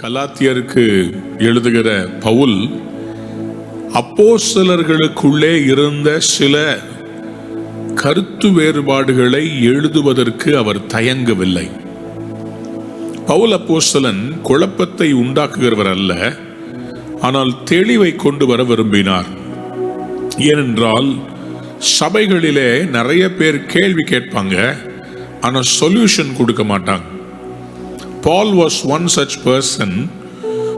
கலாத்தியருக்கு எழுதுகிற பவுல் அப்போஸ்தலர்களுக்குள்ளே இருந்த சில கருத்து வேறுபாடுகளை எழுதுவதற்கு அவர் தயங்கவில்லை. பவுல் அப்போஸ்தலன் குழப்பத்தை உண்டாக்குகிறவர் அல்ல, ஆனால் தெளிவை கொண்டு வர விரும்பினார். ஏனென்றால் சபைகளிலே நிறைய பேர் கேள்வி கேட்பாங்க, ஆனால் சொல்யூஷன் கொடுக்க மாட்டாங்க. Paul was one such person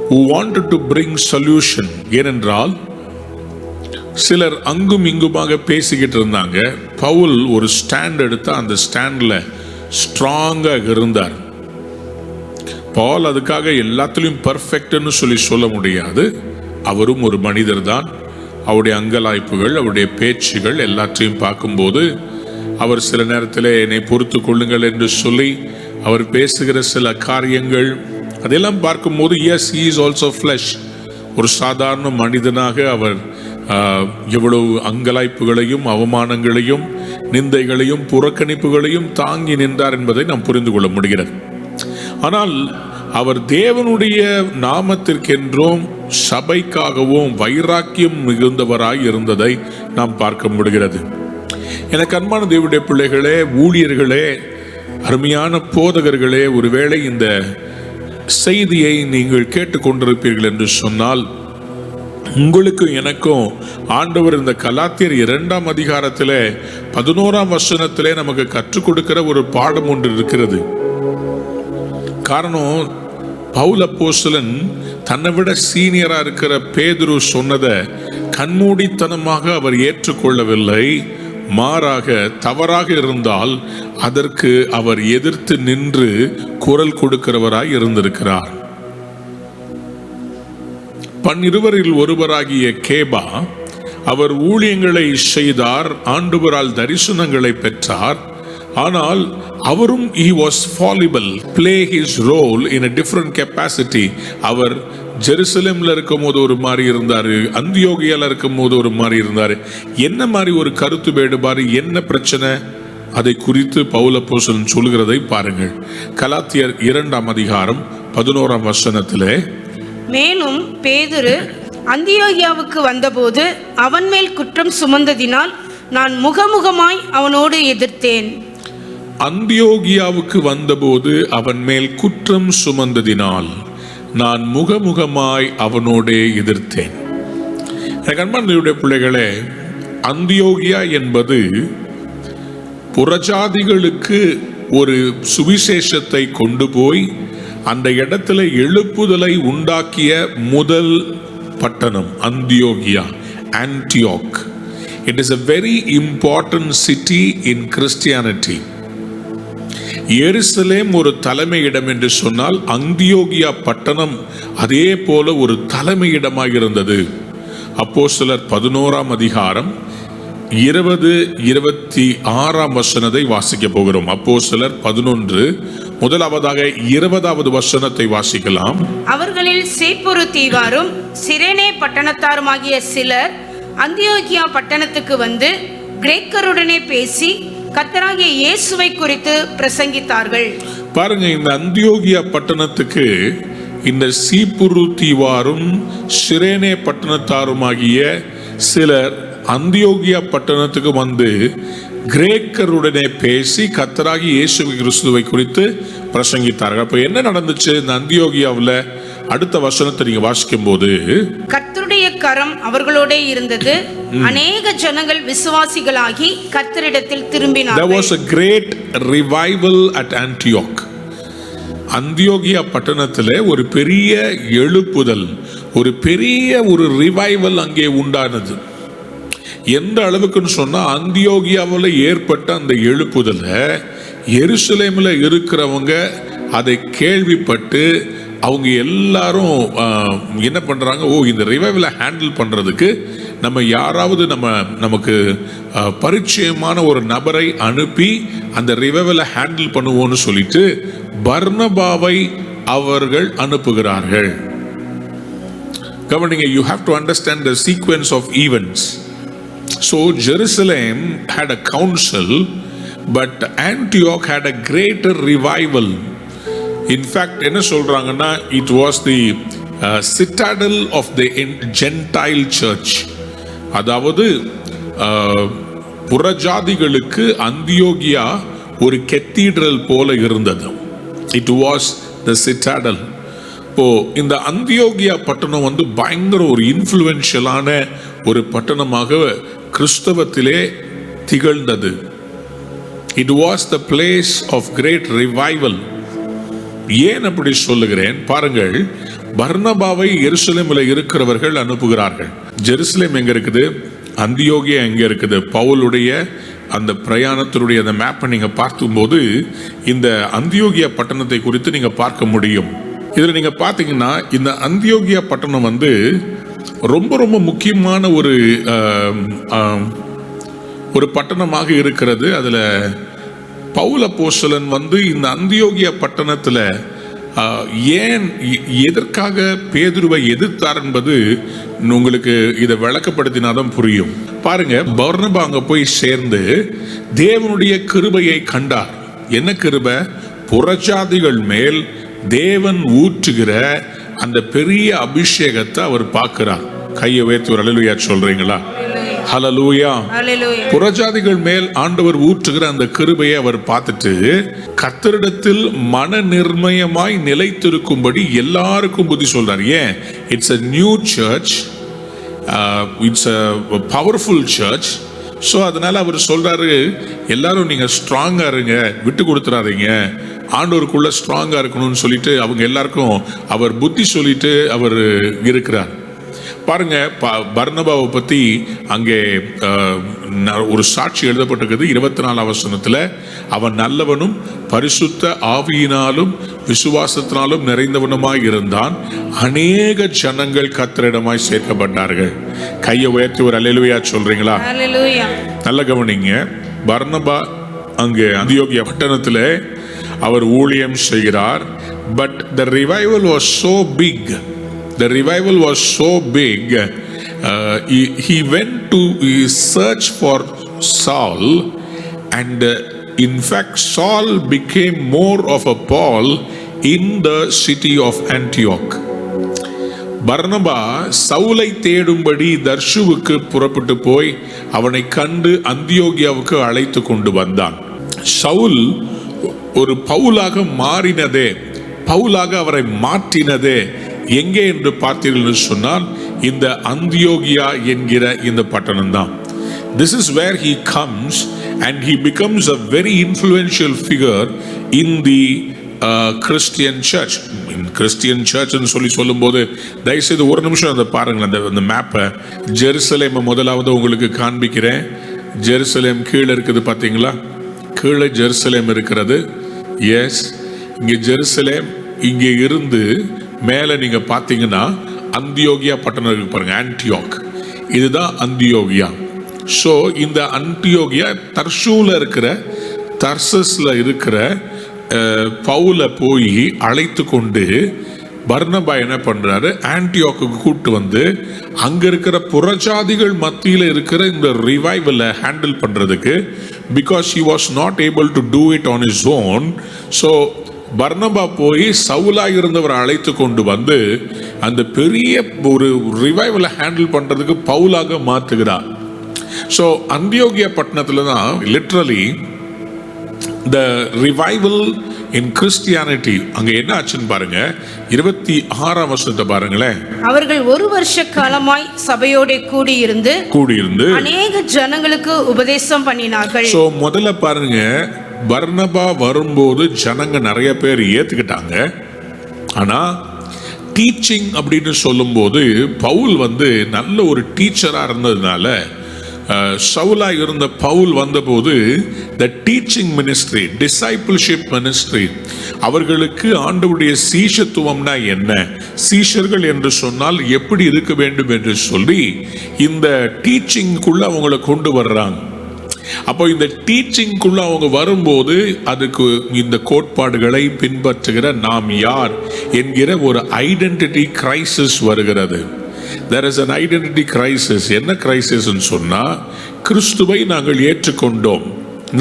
who wanted to bring solution. ஏனென்றால் சிலர் அங்கும் இங்குமாக பேசிக்கிட்டு இருந்தாங்க. பவுல் ஒரு ஸ்டாண்ட் எடுத்து அந்த ஸ்டாண்ட்ல ஸ்ட்ராங்காக இருந்தார். பால் அதுக்காக எல்லாத்துலேயும் பர்ஃபெக்ட்னு சொல்ல முடியாது. அவரும் ஒரு மனிதர் தான். அவருடைய அங்கலாய்ப்புகள், அவருடைய பேச்சுகள் எல்லாத்தையும் பார்க்கும்போது அவர் சில நேரத்தில் என்னை பொறுத்து கொள்ளுங்கள் என்று சொல்லி அவர் பேசுகிற சில காரியங்கள் அதெல்லாம் பார்க்கும்போது S, he is also flesh. ஒரு சாதாரண மனிதனாக அவர் எவ்வளவு அங்கலாய்ப்புகளையும் அவமானங்களையும் நிந்தைகளையும் புறக்கணிப்புகளையும் தாங்கி நின்றார் என்பதை நாம் புரிந்து கொள்ள முடிகிறது. ஆனால் அவர் தேவனுடைய நாமத்திற்கென்றும் சபைக்காகவும் வைராக்கியம் மிகுந்தவராய் இருந்ததை நாம் பார்க்க முடிகிறது. எனக்கு அன்பான தேவனுடைய பிள்ளைகளே, ஊழியர்களே, அருமையான போதகர்களே, ஒருவேளை இந்த செய்தியை நீங்கள் கேட்டுக்கொண்டிருப்பீர்கள் என்று சொன்னால் உங்களுக்கும் எனக்கும் ஆண்டவர் இந்த கலாத்தியர் 2ஆம் அதிகாரத்திலே 11ஆம் வசனத்திலே நமக்கு கற்றுக் கொடுக்கிற ஒரு பாடம் ஒன்று இருக்கிறது. காரணம், பவுல் அப்போஸ்தலன் தன்னை விட சீனியரா இருக்கிற பேதுரு சொன்னதை கண்மூடித்தனமாக அவர் ஏற்றுக்கொள்ளவில்லை. மாறாக தவறாக இருந்தால் அதற்கு அவர் எதிர்த்து நின்று குரல் கொடுக்கிறவராய் இருந்திருக்கிறார். 12 ஒருவராகிய கேபா அவர் ஊழியங்களை செய்தார், ஆண்டவரால் தரிசனங்களை பெற்றார். ஆனால் அவரும் he was fallible, play his role in a different capacity. அவர் ஜெருசலேம்ல இருக்கும் போது ஒரு மாதிரி இருந்தாரு, அந்தியோகியால இருக்கும் போது ஒரு மாதிரி இருந்தாரு. என்ன மாதிரி ஒரு கருத்து வேறுபாடு, என்ன பிரச்சனை, அதை குறித்து பவுல் அப்போஸ்தலன் சொல்கிறதை பாருங்கள். கலாத்தியர் 2ஆம் அதிகாரம் 11ஆம் வசனத்திலே, மேலும் பேதுரு அந்தியோகியாவுக்கு வந்தபோது அவன் மேல் குற்றம் சுமந்ததினால் நான் முகமுகமாய் அவனோடு எதிர்த்தேன். அந்தியோகியாவுக்கு வந்தபோது அவன் மேல் குற்றம் சுமந்ததினால் நான் முகமுகமாய் அவனோடே எதிர்த்தேன். அன்பான பிள்ளைகளே, அந்தியோகியா என்பது புறஜாதிகளுக்கு ஒரு சுவிசேஷத்தை கொண்டு போய் அந்த இடத்துல எழுப்புதலை உண்டாக்கிய முதல் பட்டணம் அந்தியோகியா, Antioch. It is a very important city in Christianity. எருசலேம் ஒரு தலைமையிடம் என்று சொன்னால் அந்தியோகியா பட்டணம் அதே போல ஒரு தலைமையிடமாக இருந்தது. அப்போஸ்தலர் 11ஆம் அதிகாரம் 20-26 வசனத்தை வாசிக்க போகிறோம். அப்போஸ்தலர் 11 முதலாவதாக 20வது வசனத்தை வாசிக்கலாம். அவர்களில் சேப்புரு தீவாரும் சிரேனே பட்டணத்தாருமாகிய சிலர் அந்தியோகியா பட்டணத்துக்கு வந்து கிரேக்கருடனே பேசி கர்த்தராகிய இயேசுவை குறித்து பிரசங்கித்தார்கள். பாருங்க, இந்த அந்தியோகியா பட்டணத்துக்கு இந்த சீப்புரு தீவாரும் சிரேனே பட்டணத்தாருமாகிய சிலர் அந்தியோகியா பட்டணத்துக்கு வந்து கிரேக்கருடனே பேசி கர்த்தராகிய இயேசு கிறிஸ்துவை குறித்து பிரசங்கித்தார்கள். அப்ப என்ன நடந்துச்சு இந்த அந்தியோகியாவில்? அடுத்த வசனத்தை நீங்க வாசிக்கும் போது, கர்த்தருடைய கரம் அவர்களோட இருந்தது, அநேக ஜனங்கள் விசுவாசிகளாகி கர்த்தரிடத்தில் திரும்பினார்கள். There was a great revival at Antioch. அந்தியோகியா பட்டணத்திலே ஒரு பெரிய எழுப்புதல், ஒரு பெரிய ஒரு ரிவைவல் அங்கே உண்டானது. எந்த அளவுக்குன்னு சொன்னா, அந்தியோகியாவில் ஏற்பட்ட அந்த எழுப்புதல எருசலேமில் இருக்கிறவங்க அதை கேள்விப்பட்டு அவங்க எல்லாரும் என்ன பண்றாங்க, ஓ இந்த ரிவைவலை ஹேண்டில் பண்றதுக்கு நம்ம யாராவது நமக்கு பரிச்சயமான ஒரு நபரை அனுப்பி அந்த ரிவைவலை ஹேண்டில் பண்ணுவோம்னு சொல்லிட்டு பர்னபாவை அவர்கள் அனுப்புகிறார்கள். கவனிங்க, you have to understand the sequence of events. So Jerusalem had a council, but Antioch had a greater revival. In fact என்ன சொல்றாங்கன்னா, it was the citadel of the gentile church. அதாவது புறஜாதிகளுக்கு அந்தியோகியா ஒரு கெத்தீட்ரல் போல இருந்தது. It was the citadel. இப்போ இந்த அந்தியோகியா பட்டணம் வந்து பயங்கர ஒரு இன்ஃப்ளூயன்ஷியலான ஒரு பட்டணமாக கிறிஸ்தவத்திலே திகழ்ந்தது. It was the place of great revival. ஏன் அப்படி சொல்லுகிறேன் பாருங்கள். பர்னபாவை எருசலேமில் இருக்கிறவர்கள் அனுப்புகிறார்கள். ஜெருசலேம் எங்க இருக்குது, அந்தியோகியா எங்க இருக்குது? பவுலுடைய அந்த பிரயாணத்தினுடைய அந்த மேப்பை நீங்க பார்க்கும்போது இந்த அந்தியோகியா பட்டணத்தை குறித்து நீங்க பார்க்க முடியும். இதுல நீங்க பாத்தீங்கன்னா இந்த அந்தியோகியா பட்டணம் வந்து ரொம்ப ரொம்ப முக்கியமான ஒரு பட்டணமாக இருக்கிறது. அதுல பவுல் அப்போஸ்தலன் வந்து இந்த அந்தியோகியா பட்டணத்துல ஏன் எதற்காக பேதுருவை எதிர்த்தார் என்பது உங்களுக்கு இதை விளக்கப்படுத்தினாதான் புரியும். பாருங்க, பர்னபா அங்க போய் சேர்ந்து தேவனுடைய கிருபையை கண்டார். என்ன கிருபை? புறஜாதிகள் மேல் தேவன் ஊற்றுகிற அந்த பெரிய அபிஷேகத்தை அவர் பார்க்கிறார். கையை உயர்த்தி ஒரு அல்லேலூயா சொல்றீங்களா? ஹல்லேலூயா. புறஜாதிகள் மேல் ஆண்டவர் ஊற்றுகிற அந்த கிருபையை அவர் பார்த்துட்டு கர்த்தரிடத்தில் மன நிர்மயமாய் நிலைத்திருக்கும்படி எல்லாருக்கும் புத்தி சொல்றார். ஏன்? It's a new church, it's a powerful church. So அதனால அவர் சொல்றாரு, எல்லாரும் நீங்க ஸ்ட்ராங்கா இருங்க, விட்டு கொடுத்துறாதீங்க, ஆண்டவருக்குள்ள ஸ்ட்ராங்கா இருக்கணும்னு சொல்லிட்டு அவங்க எல்லாருக்கும் அவர் புத்தி சொல்லிட்டு அவர் இருக்கிறார். பாருங்க, பர்னபாவை பத்தி அங்கே ஒரு சாட்சி எழுதப்பட்டிருக்கிறது. 24 வசனத்துல, அவன் நல்லவனும் பரிசுத்த ஆவியினாலும் விசுவாசத்தினாலும் நிறைந்தவனுமாய் இருந்தான், அநேக ஜனங்கள் கர்த்தரிடமாய் சேர்க்கப்பட்டார்கள். கையை உயர்த்தி ஒரு அல்லேலூயா சொல்றீங்களா? நல்ல கவனிங்க. பர்னபா அங்கே அந்தியோகியா பட்டணத்துல அவர் ஊழியம் செய்கிறார். But the revival was so big. The revival was so big. He went to search for Saul, and in fact Saul became more of a Paul in the city of Antioch. பர்னபா சவுலை தேடும்படி தர்ஷுவுக்கு புறப்பட்டு போய் அவனை கண்டு அந்தியோகியாவுக்கு அழைத்து கொண்டு வந்தான். சவுல் ஒரு பவுலாக மாறினதே, பவுலாக அவரை மாற்றினதே எங்கே என்று பார்த்தீர்கள் சொன்னால் இந்த அந்தியோகியா என்கிற இந்த பட்டணம் தான். This is where he comes and he becomes a very influential figure in the Christian church. In Christian church ன்னு சொல்லும்போது தயவுசெய்து ஒரு நிமிஷம் அதை பாருங்களேன். அந்த மேப்பை ஜெருசலேம் முதலாவது உங்களுக்கு காண்பிக்கிறேன். ஜெருசலேம் கீழே இருக்குது பார்த்தீங்களா? கீழே ஜெருசலேம் இருக்கிறது. எஸ், இங்கே ஜெருசலேம், இங்கே இருந்து மேலே நீங்க பார்த்தீங்கன்னா அந்தியோகியா பட்டணம் இருக்கு பாருங்க, ஆன்டியோக். இதுதான் அந்தியோகியா. ஸோ இந்த அந்தியோகியா தர்ஷூல இருக்கிற, தர்சஸ்ல இருக்கிற பவுலை போய் அழைத்து கொண்டு பர்னபா என்ன பண்றாரு, ஆன்டியோக்கு கூப்பிட்டு வந்து அங்க இருக்கிற புறஜாதிகள் மத்தியில் இருக்கிற இந்த ரிவைவலை ஹேண்டில் பண்றதுக்கு, because he was not able to do it on his own. So பர்னபா போய் சவுலாக இருந்தவரை அழைத்து கொண்டு வந்து அந்த பெரிய ஒரு ரிவைவலை ஹேண்டில் பண்றதுக்கு பவுலாக மாற்றுகிறார். ஸோ அந்தியோகியா பட்டணத்துல தான் literally the revival in Christianity. அங்க என்ன ஆச்சுன்னு பாருங்க, 26 வசனத்தை பாருங்களேன். அவர்கள் ஒரு வருஷ காலமாய் சபையோட கூடியிருந்து அநேக ஜனங்களுக்கு உபதேசம் பண்ணினார்கள். ஸோ முதல்ல பாருங்க, பர்னபா வரும்போது ஜனங்க நிறைய பேர் ஏத்துக்கிட்டாங்க. ஆனா டீச்சிங் அப்படின்னு சொல்லும்போது பவுல் வந்து நல்ல ஒரு டீச்சரா இருந்ததுனால, சவுலா இருந்த பவுல் வந்தபோது the teaching ministry, discipleship ministry, அவர்களுக்கு ஆண்டவருடைய சீஷத்துவம்னா என்ன, சீஷர்கள் என்று சொன்னால் எப்படி இருக்க வேண்டும் என்று சொல்லி இந்த டீச்சிங்குள்ள அவங்களை கொண்டு வர்றாங்க. அப்போ இந்த டீச்சிங்குள்ள அவங்க வரும்போது அதுக்கு இந்த கோட்பாடுகளை பின்பற்றுகிற நாம் யார் என்கிற ஒரு ஐடென்டிட்டி கிரைசிஸ் வருகிறது. There is an identity crisis. என்ன கிரைசிஸ் சொன்னா, கிறிஸ்துவை நாங்கள் ஏற்றுக்கொண்டோம்,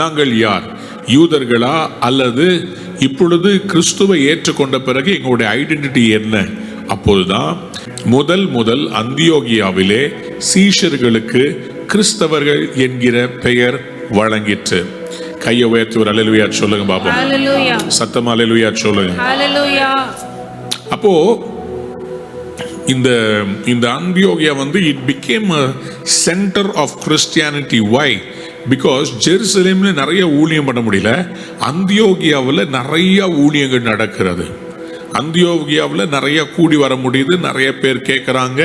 நாங்கள் யார்? யூதர்களா அல்லது இப்பொழுது கிறிஸ்துவை ஏற்றுக்கொண்ட பிறகு எங்களுடைய ஐடென்டிட்டி என்ன? அப்போதுதான் முதல் அந்தியோகியாவிலே சீஷர்களுக்கு கிறிஸ்தவர்கள் என்கிற பெயர் வழங்கிற்று. கையை உயர்த்தி ஒரு அல்லேலூயா சொல்லுங்க பாப்போம். சத்தமா அல்லேலூயா சொல்லுங்க. அப்போ இந்த அந்தியோகியா வந்து it became a center of Christianity. Why? Because ஜெருசலேம்ல நிறைய ஊழியம் பண்ண முடியல, அந்தியோகியாவில் நிறைய ஊழியங்கள் நடக்கிறது. அந்தியோகியாவில் நிறைய கூடி வர முடியுது, நிறைய பேர் கேட்குறாங்க.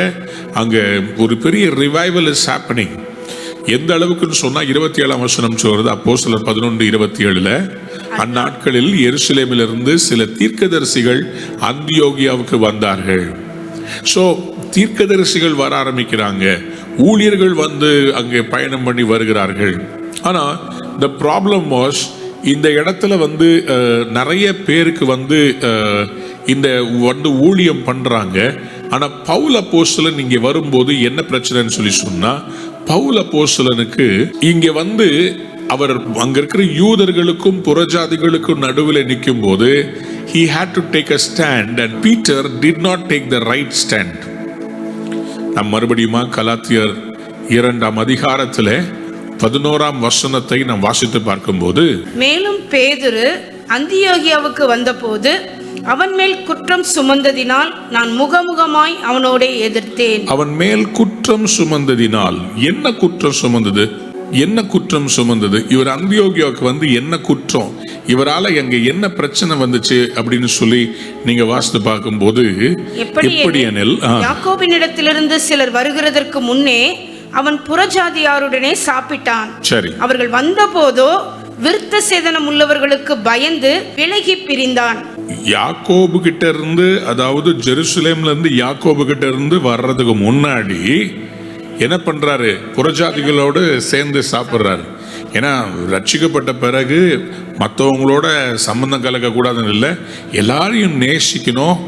அங்கே ஒரு பெரிய ரிவைவல் இஸ் ஹேப்பனிங். எந்த அளவுக்குன்னு சொன்னா 27ஆம் வசனம் சொல்றது, அப்போஸ்தலர் 11:27, அந்நாட்களில் எருசலேமிலிருந்து சில தீர்க்கதரிசிகள் அந்தியோகியாவுக்கு வந்தார்கள். ஸோ தீர்க்கதரிசிகள் வர ஆரம்பிக்கிறாங்க, ஊழியர்கள் வந்து அங்கே பயணம் பண்ணி வருகிறார்கள். ஆனால் the problem was, இந்த இடத்துல வந்து நிறைய பேருக்கு வந்து இந்த வந்து ஊழியம் பண்றாங்க. ஆனால் பவுல் அப்போஸ்தலன் இங்கே வரும்போது என்ன பிரச்சனைன்னு சொல்லி சொன்னா, பவுல் அப்போஸ்தலனுக்கு இங்கே வந்து அவர் அங்க இருக்கிற யூதர்களுக்கும் புறஜாதிகளுக்கும் நடுவில் நிற்கும் போது he had to take a stand and Peter did not take the right stand. நாம் மறுபடியுமா கலாத்தியர் 2ஆம் அதிகாரத்தில் 11ஆம் வசனத்தை நாம் வாசித்து பார்க்கும்போது, மேலும் பேதுரு அந்தியோகியாவுக்கு வந்தபோது அவன் மேல் குற்றம் சுமந்ததினால் நான் முகமுகமாய் அவனோட எதிர்த்தேன். அவன் மேல் குற்றம் சுமந்ததினால் என்ன குற்றம் சுமந்தது? என்ன குற்றம் சுமந்தது? இவர் அந்தியோகியாவுக்கு வந்து என்ன குற்றம், இவரால எங்க என்ன பிரச்சனை வந்துச்சு அப்படின்னு சொல்லி நீங்க வாசித்து பார்க்கும்போது, எப்படி எனில் யாக்கோபினிடத்திலிருந்து சிலர் வருகிறதற்கு முன்னே அவன் புறஜாதியாருடனே சாப்பிட்டான். சரி. அவர்கள் வந்த போதோ விருத்த சேதனம் உள்ளவர்களுக்கு பயந்து விலகி பிரிந்தான். யாக்கோபு கிட்ட இருந்து, அதாவது ஜெருசலேம்ல இருந்து யாக்கோபு கிட்ட இருந்து வர்றதுக்கு முன்னாடி என்ன பண்றாரு? புறஜாதிகளோடு சேர்ந்து சாப்பிட்றாரு. ஏன்னா ரட்சிக்கப்பட்ட பிறகு மற்றவங்களோட சம்பந்தம் கலக்கக்கூடாதுன்னு இல்லை, எல்லாரையும் நேசிக்கணும்.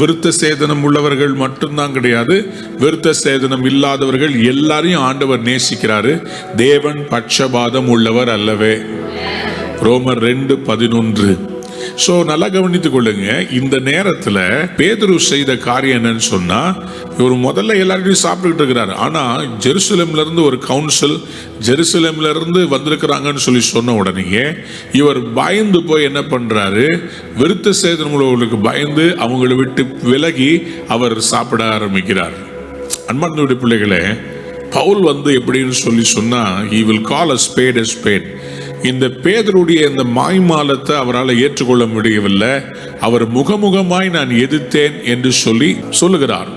விருத்த சேதனம் உள்ளவர்கள் மட்டும்தான் கிடையாது, விருத்த சேதனம் இல்லாதவர்கள் எல்லாரையும் ஆண்டவர் நேசிக்கிறாரு. தேவன் பட்சபாதம் உள்ளவர் அல்லவே. ரோமர் 2:11. ஸோ நல்லா கவனித்துக் கொள்ளுங்க. இந்த நேரத்தில் பேதுரு செய்த காரியம் என்னன்னு சொன்னா, இவர் முதல்ல எல்லாரையும் சாப்பிட்டுக்கிட்டு இருக்கிறாரு. ஆனால் ஜெருசலேம்ல இருந்து ஒரு கவுன்சில், ஜெருசலேம்ல இருந்து வந்திருக்கிறாங்கன்னு சொல்லி சொன்ன உடனே இவர் பயந்து போய் என்ன பண்றாரு? விருத்த சேதனம் உள்ளவர்களுக்கு பயந்து அவங்களை விட்டு விலகி அவர் சாப்பிட ஆரம்பிக்கிறார். அன்பார்ந்த பிள்ளைகளே, பவுல் வந்து எப்படின்னு சொல்லி சொன்னா, he will call a spade a spade. இந்த பேதருடைய இந்த மாய்மாலத்தை அவரால் ஏற்றுக்கொள்ள முடியவில்லை. அவர் முகமுகமாய் நான் எதிர்த்தேன் என்று சொல்லி சொல்லுகிறார்.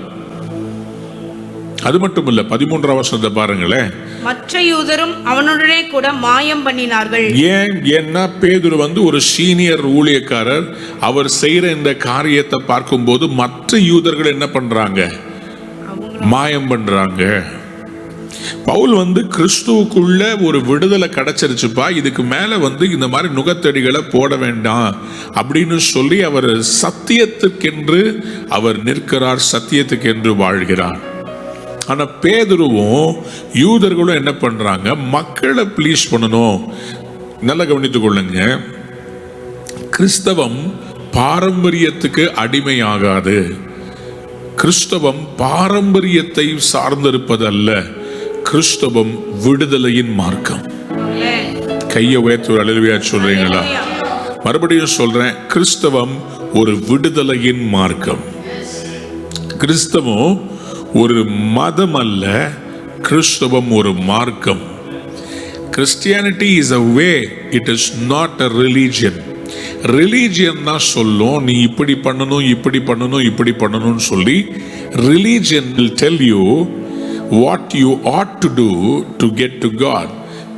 அது மட்டுமல்ல, 13ஆம் வசனத்தை பாருங்களேன். மற்ற யூதரும் அவனுடனே கூட மாயம் பண்ணினார்கள். ஏன்னா பேதுரு வந்து ஒரு சீனியர் ஊழியக்காரர். அவர் செய்யற இந்த காரியத்தை பார்க்கும்போது மற்ற யூதர்கள் என்ன பண்றாங்க? மாயம் பண்றாங்க. பவுல் வந்து கிறிஸ்துவுக்குள்ள ஒரு விடுதலை கிடைச்சிருச்சுப்பா, இதுக்கு மேல வந்து இந்த மாதிரி நுகத்தடிகளை போட வேண்டாம் அப்படின்னு சொல்லி அவர் சத்தியத்துக்கென்று அவர் நிற்கிறார், சத்தியத்துக்கென்று வாழ்கிறார். ஆனா பேதுருவும் யூதர்களும் என்ன பண்றாங்க? மக்களை ப்ளீஸ் பண்ணணும். நல்லா கவனித்துக் கொள்ளுங்க. கிறிஸ்தவம் பாரம்பரியத்துக்கு அடிமையாகாது. கிறிஸ்தவம் பாரம்பரியத்தை சார்ந்திருப்பது அல்ல. கிறிஸ்தவம் விடுதலையின் மார்க்கம். கையை உயர்த்தி ஒரு அல்லேலூயா சொல்றீங்களா? மறுபடியும் சொல்றேன், கிறிஸ்தவம் ஒரு விடுதலையின் மார்க்கம். கிறிஸ்தவம் ஒரு மதம் அல்ல, கிறிஸ்தவம் ஒரு மார்க்கம். Christianity is a way, it is not a religion. Religion தான் சொல்லும், நீ இப்படி பண்ணணும் இப்படி பண்ணணும் இப்படி பண்ணணும்னு சொல்லி. Religion will tell you what you ought to do to get to God,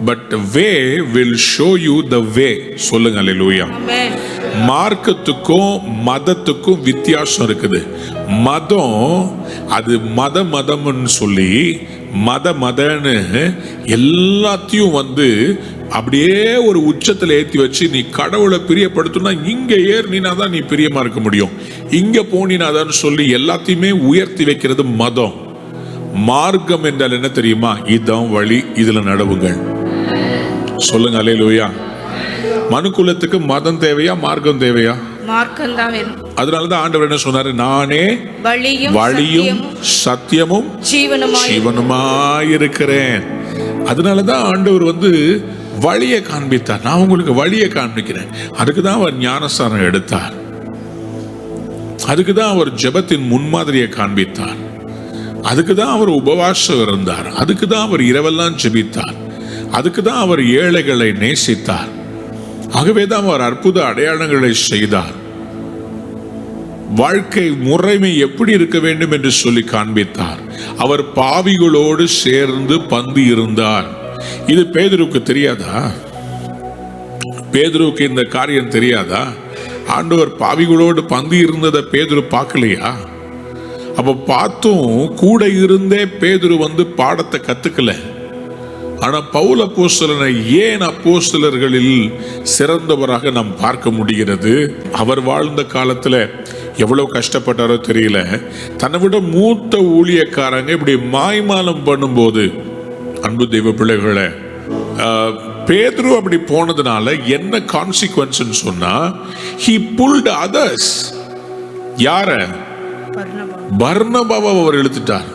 but the way will show you the way. சொல்லுங்க அல்லேலூயா. மார்க்கத்துக்கும் மதத்துக்கும் வித்தியாசம் இருக்குது. மதம் அது மதம்னு சொல்லி மதன்னு எல்லாத்தையும் வந்து அப்படியே ஒரு உச்சத்தில் ஏற்றி வச்சு, நீ கடவுளை பிரியப்படுத்தினா இங்க ஏறினாதான் நீ பிரியமா இருக்க முடியும், இங்க போனினாதான் சொல்லி எல்லாத்தையுமே உயர்த்தி வைக்கிறது மதம். மார்க்கம் என்றால் என்ன தெரியுமா? இதுதான் வழி, இதுல நடவுங்கள். சொல்லுங்க அல்லேலூயா. மனுக்குலத்துக்கு மதம் தேவையா மார்க்கம் தேவையா? மார்க்கம் தான் வேணும். அதனாலதான் ஆண்டவர் என்ன சொன்னாரு, நானே வழியும் சத்தியமும் ஜீவனுமாயிருக்கிறேன். அதனாலதான் ஆண்டவர் வழியை காண்பித்தார். நான் உங்களுக்கு வழியை காண்பிக்கிறேன். அதுக்குதான் அவர் ஞானஸ்தானம் எடுத்தார். அதுக்குதான் அவர் ஜெபத்தின் முன்மாதிரியை காண்பித்தார். அதுக்குதான் அவர் உபவாசம் இருந்தார். அதுக்குதான் அவர் இரவெல்லாம் ஜெபித்தார். அதுக்குதான் அவர் ஏழைகளை நேசித்தார். ஆகவேதான் அவர் அற்புத அடையாளங்களை செய்தார். வாழ்க்கை முறைமை எப்படி இருக்க வேண்டும் என்று சொல்லி காண்பித்தார். அவர் பாவிகளோடு சேர்ந்து பந்தி இருந்தார். இது பேதுருவுக்கு தெரியாதா? பேதுருவுக்கு இந்த காரியம் தெரியாதா? ஆண்டவர் பாவிகளோடு பந்தி இருந்ததை பேதுரு பார்க்கலையா? அப்ப பார்த்தும் கூட இருந்தே பேதுரு பாடத்தை கத்துக்கல. ஆனா பவுல் அப்போஸ்தலனை ஏன் அப்போஸ்தலர்களில் சிறந்தவராக நாம் பார்க்க முடிகிறது? அவர் வாழ்ந்த காலத்துல எவ்வளவு கஷ்டப்பட்டாரோ தெரியல. தன்னை விட மூத்த ஊழியக்காரங்க இப்படி மாய்மாலம் பண்ணும்போது, அன்பு தெய்வ பிள்ளைகளை, பேதுரு அப்படி போனதுனால என்ன கான்சிக்வன்ஸ் சொன்னா, he pulled others. யார? பர்னபாவை அவர் இழுத்துட்டார்.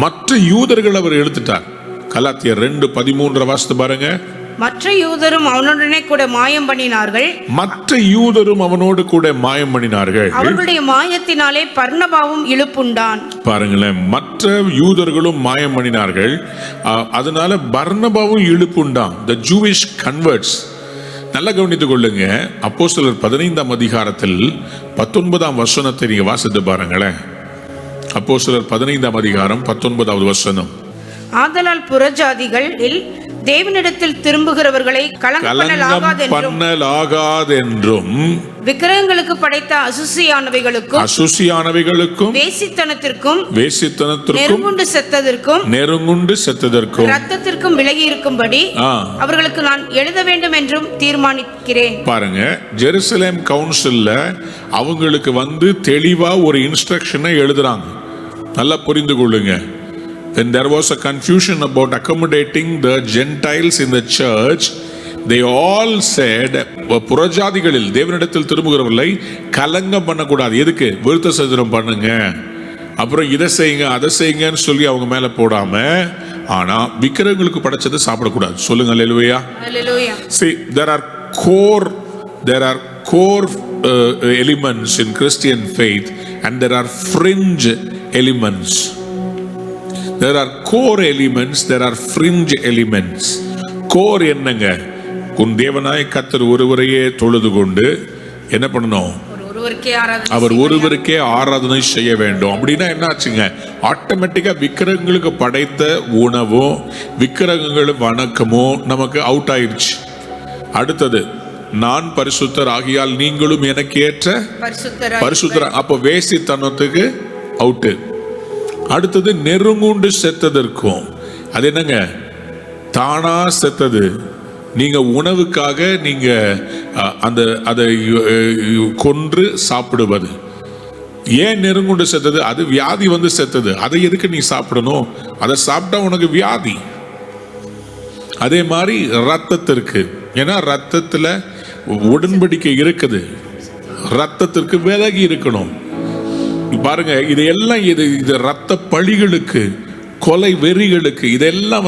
மற்ற யூதர்கள் அவர் இழுத்துட்டார். கலாத்தியர் 2:13 வாசித்து பாருங்க. மற்ற யூதரும் அவனுடனே கூட மாயம் பண்ணினார்கள். மற்ற யூதரும் அவனோடு கூட மாயம் பண்ணினார்கள். அவர்களுடைய மாயத்தினாலே பர்னபாவும் இழுப்புண்டான். பாருங்களேன், மற்ற யூதர்களும் மாயம் பண்ணினார்கள், அதனால பர்னபாவும் இழுப்புண்டான். the Jewish converts. நல்லா கவனித்துக் கொள்ளுங்க. அப்போஸ்தலர் 15ஆம் அதிகாரத்தில் 19ஆம் வசனத்தை நீங்க வாசித்து பாருங்களேன். அப்போஸ்தலர் 15ஆம் அதிகாரம் 19வது வசனம். ஆதலால் புறஜாதிகள் தேவனிடத்தில் திரும்புகிறவர்களை கலங்கம் பண்ணலாகாதென்றும் விக்கிரகங்களுக்கு படைத்த அசுசியானவைகளுக்கும் வேசித்தனத்திற்கும் நெருங்குண்டு செத்ததற்கும் இரத்தத்திற்கும் விலகி இருக்கும்படி அவர்களுக்கு நான் எழுத வேண்டும் என்றும் தீர்மானிக்கிறேன். பாருங்க, ஜெருசலேம் கவுன்சில்ல அவங்களுக்கு தெளிவா ஒரு இன்ஸ்ட்ரக்ஷனை எழுதுறாங்க. நல்லா புரிந்து கொள்ளுங்க. When there was a confusion about accommodating the Gentiles in the church, they all said, புறஜாதிகளில் தேவனிடத்தில் திரும்புகிறவர்களை கலங்கம் பண்ணக்கூடாது. எதுக்கு? விருத்த சேதனம் பண்ணுங்க, அப்புறம் இதை செய்யுங்க அதை செய்யுங்கன்னு சொல்லி அவங்க மேல போடாம, ஆனா விக்கிரகங்களுக்கு படைச்சதை சாப்பிடக்கூடாது. சொல்லுங்க அல்லேலூயா. See, there are core elements in Christian faith and there are fringe elements. There are core elements, there are fringe elements. Core என்னங்க? உன் தேவனாய் கர்த்தர் ஒருவரையே தொழுது கொண்டு என்ன பண்ணணும்? அவர் ஒருவருக்கே ஆராதனை செய்ய வேண்டும். அப்படின்னா என்ன ஆச்சுங்க? ஆட்டோமேட்டிக்கா விக்கிரகங்களுக்கு படைத்த உணவும் விக்கிரகங்களும் வணக்கமும் நமக்கு அவுட் ஆயிடுச்சு. அடுத்தது, நான் பரிசுத்தர் ஆகியால் நீங்களும் எனக்கு ஏற்ற பரிசுத்தர். அப்ப வேசித்தனத்துக்கு அவுட்டு. அடுத்தது, நெருங்குண்டு செத்ததற்கும். அது என்னங்க? தானா செத்தது. நீங்க உணவுக்காக நீங்க அதை கொன்று சாப்பிடுவது. ஏன் நெருங்குண்டு செத்தது? அது வியாதி செத்தது. அதை எதுக்கு நீ சாப்பிடணும்? அதை சாப்பிட்டா உனக்கு வியாதி. அதே மாதிரி ரத்தத்திற்கு, ஏன்னா ரத்தத்துல உடன்படிக்கை இருக்குது, ரத்தத்திற்கு விலகி இருக்கணும். பாருங்க, இதெல்லாம் இது ரத்த பழிகளுக்கு, கொலை வெறிகளுக்கு, இதெல்லாம்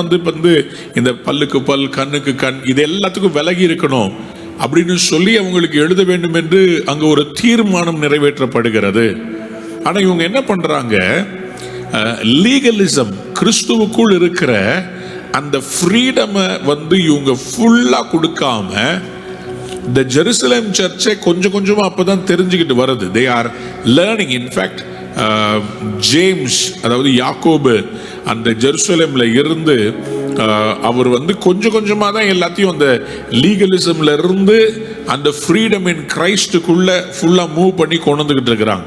இந்த பல்லுக்கு பல், கண்ணுக்கு கண், இது எல்லாத்துக்கும் விலகி இருக்கணும் அப்படின்னு சொல்லி அவங்களுக்கு எழுத வேண்டும் என்று அங்க ஒரு தீர்மானம் நிறைவேற்றப்படுகிறது. ஆனா இவங்க என்ன பண்றாங்க? லீகலிசம், கிறிஸ்துவுக்குள் இருக்கிற அந்த ஃப்ரீடம் இவங்க ஃபுல்லா கொடுக்காம, the Jerusalem church கொஞ்சம் கொஞ்சமா அப்பதான் தெரிஞ்சுக்கிட்டு வருது. they are learning. in fact, James, அதாவது யாக்கோபு, அந்த ஜெருசலேம்ல இருந்து அவர் கொஞ்சம் கொஞ்சமா தான் எல்லாத்தையும் அந்த லீகலிசம்ல இருந்து அந்த ஃப்ரீடம் இன் கிரைஸ்டுக்குள்ள ஃபுல்லா மூவ் பண்ணி கொண்டு வந்துகிட்டு இருக்கிறாங்க.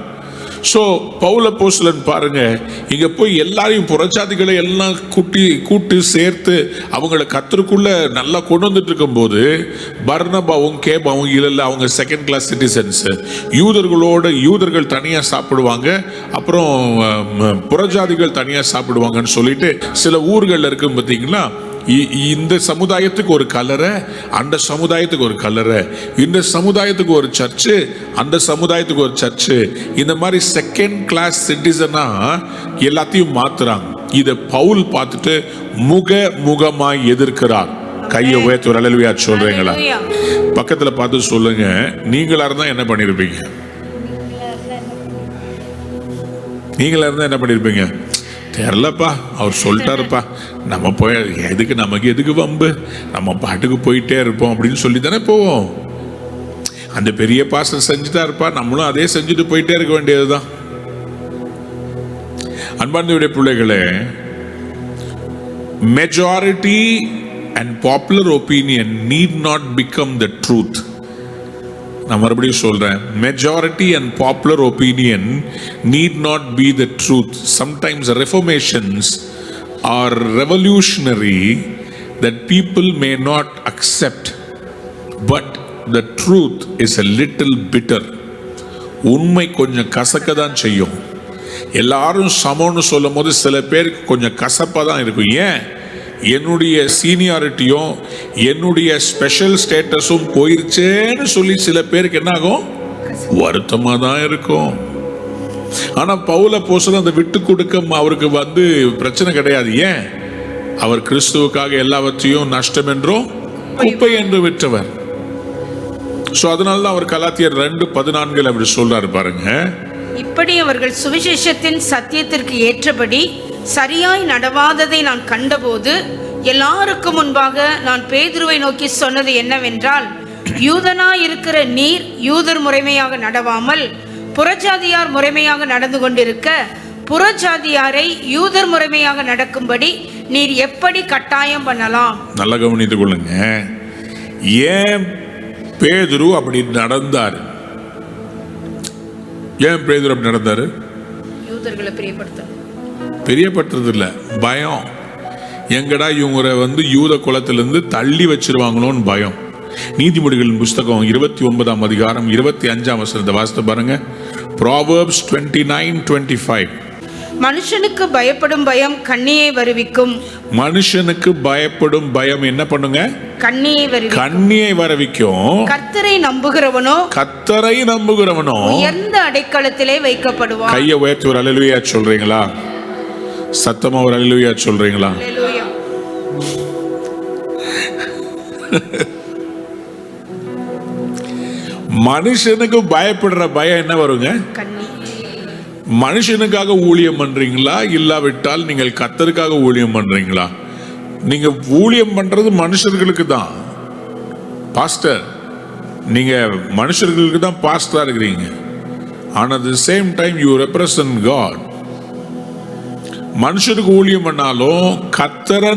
ஸோ பவுல் அப்போஸ்தலன் பாருங்க, இங்க போய் எல்லாரையும் புறஜாதிகளை எல்லாம் கூட்டி சேர்த்து அவங்களை கர்த்தருக்குள்ள நல்லா கொண்டு வந்துட்டு இருக்கும் போது, பர்னபாவும் கேபாவும் இல்ல, அவங்க செகண்ட் கிளாஸ் சிட்டிசன்ஸ். யூதர்கள் தனியா சாப்பிடுவாங்க, அப்புறம் புறஜாதிகள் தனியா சாப்பிடுவாங்கன்னு சொல்லிட்டு சில ஊர்கள் இருக்கும் பார்த்தீங்களா, இந்த சமுதாயத்துக்கு ஒரு கலரை, அந்த சமுதாயத்துக்கு ஒரு கலரை, இந்த சமுதாயத்துக்கு ஒரு சர்ச்சு, அந்த சமுதாயத்துக்கு ஒரு சர்ச்சு, இந்த மாதிரி செகண்ட் கிளாஸ் சிட்டிசனா எல்லாத்தையும் மாத்துறாங்க. இதை பவுல் பார்த்துட்டு முகமாய் எதிர்க்கிறார். கையை உயர்த்தி அல்லேலூயா சொல்றீங்களா? பக்கத்துல பார்த்து சொல்லுங்க, நீங்களா இருந்தா என்ன பண்ணிருப்பீங்க? நீங்களா இருந்தா என்ன பண்ணிருப்பீங்க? தெரியலப்பா, அவர் சொல்லிட்டாருப்பா, நம்ம போய் நமக்கு எதுக்கு வம்பு, நம்ம பாட்டுக்கு போயிட்டே இருப்போம் அப்படின்னு சொல்லி தானே போவோம். அந்த பெரிய பாஸ்டர் செஞ்சுட்டா இருப்பா, நம்மளும் அதே செஞ்சுட்டு போயிட்டே இருக்க வேண்டியதுதான். அன்பார்ந்தவருடைய பிள்ளைகளே, majority and popular opinion need not become the truth. நான் மறுபடியும் சொல்றேன், majority and popular opinion need not be the truth. Sometimes reformations are revolutionary that people may not accept, but the truth is a little bitter. உண்மை கொஞ்சம் கசக்க தான் செய்யும். எல்லாரும் சமம்னு சொல்லும் போது சில பேருக்கு கொஞ்சம் கசப்பாக தான் இருக்கும். ஏன்? என்னுடைய சீனியாரிட்டியும் என்னுடைய ஸ்பெஷல் ஸ்டேட்டஸும் போயிருச்சேன்னு சொல்லி சில பேருக்கு என்ன ஆகும்? வருத்தமாக தான் இருக்கும். ஆனால் பவுல் அப்போஸ்தலன் அந்த விட்டு கொடுக்க அவருக்கு பிரச்சனை கிடையாது. ஏன்? அவர் கிறிஸ்துவுக்காக எல்லாவற்றையும் நஷ்டம் என்றும் குப்பை என்று விற்றவர். ஸோ அதனால தான் அவர் கலாத்தியர் 2:14 அப்படி சொல்றாரு பாருங்க. இப்படி அவர்கள் சுவிசேஷத்தின் சத்தியத்திற்கு ஏற்றபடி சரியாய் நடவாததை நான் கண்டபோது எல்லாருக்கும் முன்பாக நான் பேதுருவை நோக்கி சொன்னது என்னவென்றால், யூதனாய் இருக்கிற நீர் யூதர் முறைமையாக நடவாமல் புறஜாதியார் முறைமையாக நடந்து கொண்டிருக்க, புறஜாதியாரை யூதர் முறைமையாக நடக்கும்படி நீர் எப்படி கட்டாயம் பண்ணலாம்? நல்லா கவனித்துக் கொள்ளுங்க. ஏன் பேதுரு அப்படி நடந்தார்? ஏன் பேதுரு அப்படி நடந்தாரு? யூதர்களை பிரியப்படுத்துறது இல்ல, பயம். எங்கடா இவங்க யூத குலத்திலிருந்து தள்ளி வச்சிருவாங்களோன்னு பயம். நீதிமொழிகளின் புஸ்தகம் 29ஆம் அதிகாரம் 25ஆம் வசனத்தை வாசித்து பாருங்க. Proverbs 29:25. மனுஷனுக்கு பயப்படும் பயம் கண்ணியை வருவிக்கும். மனுஷனுக்கு பயப்படும் பயம் என்ன பண்ணுங்க? கண்ணியை வருவிக்கும். கர்த்தரை நம்புகிறவனோ உயர்ந்த அடைக்கலத்திலே வைக்கப்படுவான். கையை உயர்த்தி ஒரு அல்லேலூயா சொல்றீங்களா? சத்தமா ஒரு அல்லேலூயா சொல்றீங்களா? மனுஷனுக்கு பயப்படுற பயம் என்ன வருங்க? மனுஷனுக்காக ஊழியம் பண்றீங்களா, இல்லாவிட்டால் நீங்கள் கர்த்தருக்காக ஊழியம் பண்றீங்களா? நீங்க ஊழியம் பண்றது மனுஷர்களுக்கு தான் பாஸ்டர், நீங்க மனுஷர்களுக்கு தான் பாஸ்டரா இருக்கிறீங்க. ஆனா at the same time you represent God. மனுஷருக்கு ஊழியம் பண்ணாலும் கர்த்தரை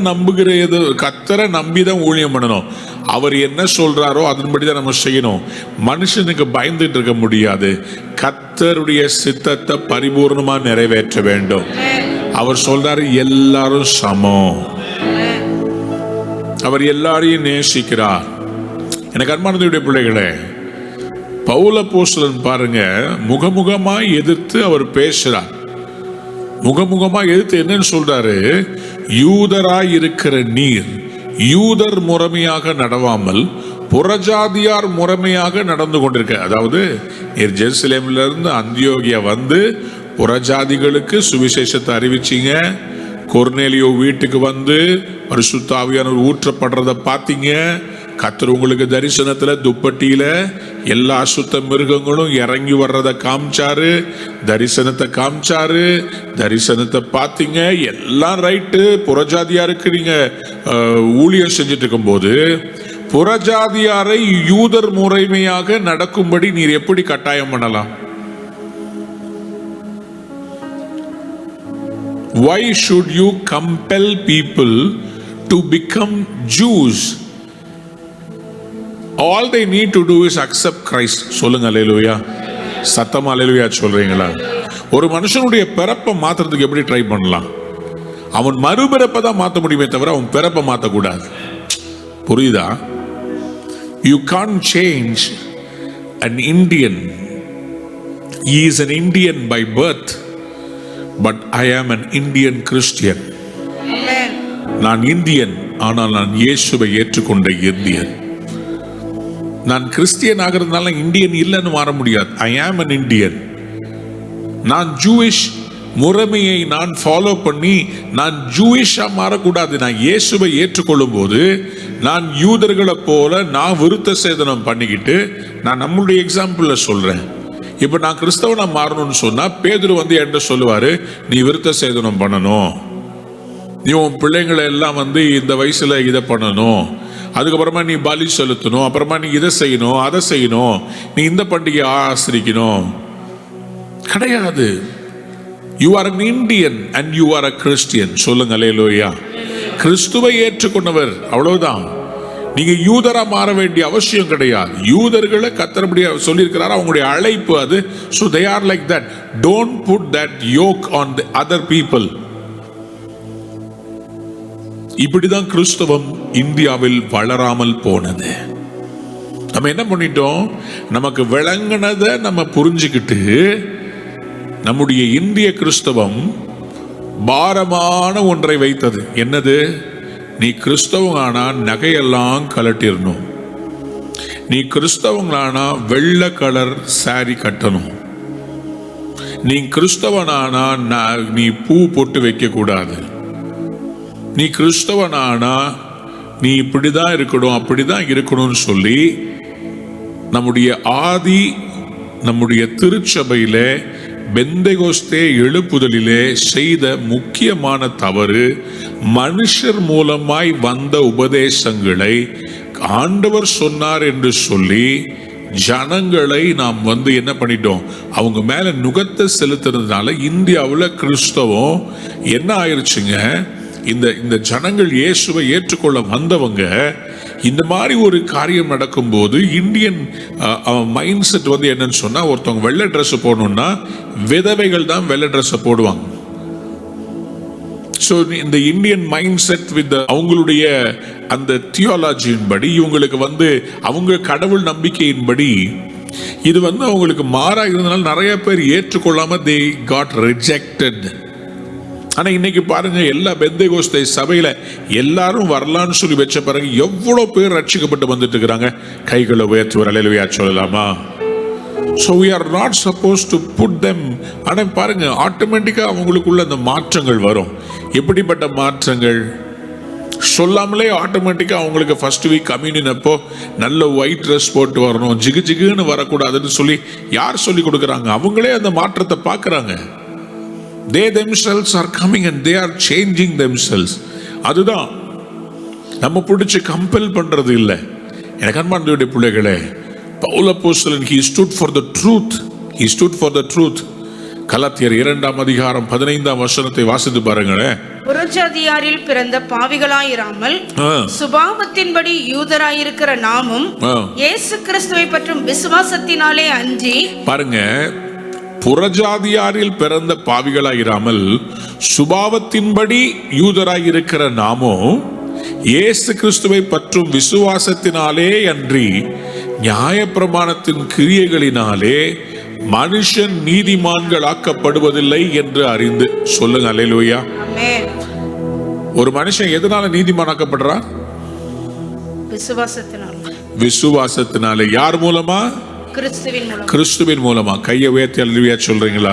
நம்பிதான் ஊழியம் பண்ணணும். அவர் என்ன சொல்றாரோ அதன்படி தான் நம்ம செய்யணும். மனுஷனுக்கு பயந்துட்டு இருக்க முடியாது. கர்த்தருடைய சித்தத்தை பரிபூர்ணமா நிறைவேற்ற வேண்டும். அவர் சொல்றாரு எல்லாரும் சமம், அவர் எல்லாரையும் நேசிக்கிறார். எனக்கு அன்பானவருடைய பிள்ளைகளே, பவுல் அப்போஸ்தலன் பாருங்க, முகமுகமாய் எதிர்த்து அவர் பேசுறார். முகமுகமாய் எதிர்த்து என்னன்னு சொல்றாரு? யூதராய் இருக்கிற நீர் யூதர் முறைமையாக நடவாமல் புறஜாதியார் முறைமையாக நடந்து கொண்டிருக்க. அதாவது நீர் ஜெருசலேமில இருந்து அந்தியோகியா புறஜாதிகளுக்கு சுவிசேஷத்தை அறிவிச்சீங்க. கொர்நேலியோ வீட்டுக்கு பரிசுத்த ஆவியானவர் ஊற்றப்படுறத பார்த்தீங்க. கர்த்தர் உங்களுக்கு தரிசனத்துல துப்பட்டியில எல்லா அசுத்த மிருகங்களும் இறங்கி வர்றத காமிச்சாரு. தரிசனத்தை பார்த்தீங்க. எல்லாம் ரைட்டு. புறஜாதியாருக்கு நீங்க ஊழியம் செஞ்சுட்டு இருக்கும் போது புறஜாதியாரை யூதர் முறைமையாக நடக்கும்படி நீர் எப்படி கட்டாயம் பண்ணலாம்? Why should you compel people to become Jews? All they need to do is accept Christ. சொல்லுங்க அல்லேலூயா. சத்தமா அல்லேலூயா சொல்றீங்களா? ஒரு மனுஷனுடைய பிறப்பை மாத்துறதுக்கு எப்படி ட்ரை பண்ணலாம்? அவன் மறுபிறப்பை தான் மாற்ற முடியுமே தவிர அவன் பிறப்பை மாற்றக்கூடாது. புரியுதா? You can't change an Indian. He is an Indian by birth, but I am an Indian Christian. நான் இந்தியன், ஆனால் நான் இயேசுவை ஏற்றுக்கொண்ட இந்தியன். நான் கிறிஸ்டியன் ஆகிறதுனால இந்தியன் இல்லைன்னு மாற முடியாது. ஐ ஆம் an இந்தியன். நான் ஜூயிஷ் முறைமையை நான் ஃபாலோ பண்ணி நான் ஜூயிஷா மாறக்கூடாது. நான் இயேசுவை ஏற்றுக்கொள்ளும் போது நான் யூதர்களை போல நான் விருத்த சேதனம் பண்ணிக்கிட்டு, நான் நம்மளுடைய எக்ஸாம்பிள்ல சொல்றேன். இப்ப நான் கிறிஸ்தவனா மாறணும்னு சொன்னா பேதுரு வந்து என்கிட்ட சொல்லுவாரு, நீ விருத்த சேதனம் பண்ணணும், நீ உன் பிள்ளைங்களை எல்லாம் வந்து இந்த வயசுல இதை பண்ணணும், அதுக்கப்புறமா நீ பலி செலுத்தணும், அப்புறமா நீ இதை செய்யணும், அதை செய்யணும், நீ இந்த பண்டிகையை ஆசரிக்கணும். கிடையாது. You are an Indian and you are a Christian. சொல்லுங்க அல்லேலூயா. கிறிஸ்துவை ஏற்றுக்கொண்டவர், அவ்வளவுதான். நீங்க யூதரா மாற வேண்டிய அவசியம் கிடையாது. யூதர்களை கர்த்தர் சொல்லியிருக்கிறார், அவங்களுடைய அழைப்பு அது. So they are like that. Don't put that yoke on the other people. இப்படிதான் கிறிஸ்தவம் இந்தியாவில் வளராமல் போனது. நம்ம என்ன பண்ணிட்டோம், நமக்கு விளங்கினதை நம்ம புரிஞ்சுக்கிட்டு நம்முடைய இந்திய கிறிஸ்தவம் பாரமான ஒன்றை வைத்தது. என்னது? நீ கிறிஸ்தவனானா நகையெல்லாம் கலட்டிடணும், நீ கிறிஸ்தவனானா வெள்ளை கலர் சாரி கட்டணும், நீ கிறிஸ்தவனானா நீ பூ போட்டு வைக்க கூடாது, நீ கிறிஸ்தவனானா நீ இப்படிதான் இருக்கணும் அப்படிதான் இருக்கணும்னு சொல்லி நம்முடைய நம்முடைய திருச்சபையில பெந்தேகோஸ்தே எழுப்புதலிலே செய்த முக்கியமான தவறு, மனுஷர் மூலமாய் வந்த உபதேசங்களை ஆண்டவர் சொன்னார் என்று சொல்லி ஜனங்களை நாம் வந்து என்ன பண்ணிட்டோம், அவங்க மேல நுகத்தை செலுத்துறதுனால இந்தியாவில் கிறிஸ்தவம் என்ன ஆயிடுச்சுங்க, இந்த ஜனங்கள் இயேசுவை ஏற்றுக்கொள்ள வந்தவங்க இந்த மாதிரி ஒரு காரியம் நடக்கும்போது இந்தியன் மைண்ட் செட் வந்து என்னன்னு சொன்னா, ஒருத்தவங்க வெள்ளை ட்ரெஸ் போடணும்னா விதவைகள் தான் வெள்ளை ட்ரெஸ் போடுவாங்க. ஸோ இந்த இந்தியன் மைண்ட் செட் வித் அவங்களுடைய அந்த தியாலஜியின் படி, இவங்களுக்கு வந்து அவங்க கடவுள் நம்பிக்கையின்படி இது வந்து அவங்களுக்கு மாறா இருந்தனால நிறைய பேர் ஏற்றுக்கொள்ளாம they got rejected. ஆனா இன்னைக்கு பாருங்க, எல்லா பெந்தேகோஸ்தே சபையில எல்லாரும் வரலான்னு சொல்லி வச்ச பிறகு எவ்வளவு பேர் ரட்சிக்கப்பட்டு வந்துட்டு இருக்கிறாங்க. கைகளை உயர்த்தி ஒரு அல்லேலூயா சொல்லலாமா? So we are not supposed to put them. ஆனா பாருங்க, ஆட்டோமேட்டிக்கா அவங்களுக்குள்ள அந்த மாற்றங்கள் வரும். எப்படிப்பட்ட மாற்றங்கள்? சொல்லாமலே ஆட்டோமேட்டிக்கா அவங்களுக்கு ஃபர்ஸ்ட் வீக் கம்யூனியன் அப்போ நல்ல ஒயிட் ட்ரெஸ் போட்டு வரணும், ஜிகு ஜிகுன்னு வரக்கூடாதுன்னு சொல்லி யார் சொல்லி கொடுக்குறாங்க? அவங்களே அந்த மாற்றத்தை பார்க்கறாங்க. They themselves are coming and they are changing themselves. அதுதான் நம்ம பிடிச்சு கம்பல் பண்றது இல்லை. எனக்கு அன்பார்ந்த பிள்ளைகளே, பவுல் அப்போஸ்தலன் he stood for the truth. He stood for the truth. கலாத்தியர் 2ஆம் அதிகாரம் 15ஆம் வசனத்தை வாசித்து பாருங்களேன். புறஜாதியாரில் பிறந்த பாவிகளாயிராமல் சுபாவத்தின்படி யூதராயிருக்கிற நாமும் இயேசு கிறிஸ்துவை பற்றும் விசுவாசத்தினாலே அஞ்சி, பாருங்க, புறஜாதியாரில் பிறந்த பாவிகளாயிராமல் சுபாவத்தின்படி யூதராயிருக்கிற நாமோ இயேசு கிறிஸ்துவை பற்றும் விசுவாசத்தினாலே அன்றி நியாயப்பிரமாணத்தின் கிரியைகளினாலே மனுஷன் நீதிமான்கள் ஆக்கப்படுவதில்லை என்று அறிந்து. சொல்லுங்க அல்லேலூயா. ஒரு மனுஷன் எதனால நீதிமானாக்கப்படுறான்? விசுவாசத்தினாலே. யார் மூலமா? கிறிஸ்துவின் மூலமா. கையை உயர்த்தி அல்லேலூயா சொல்றீங்களா?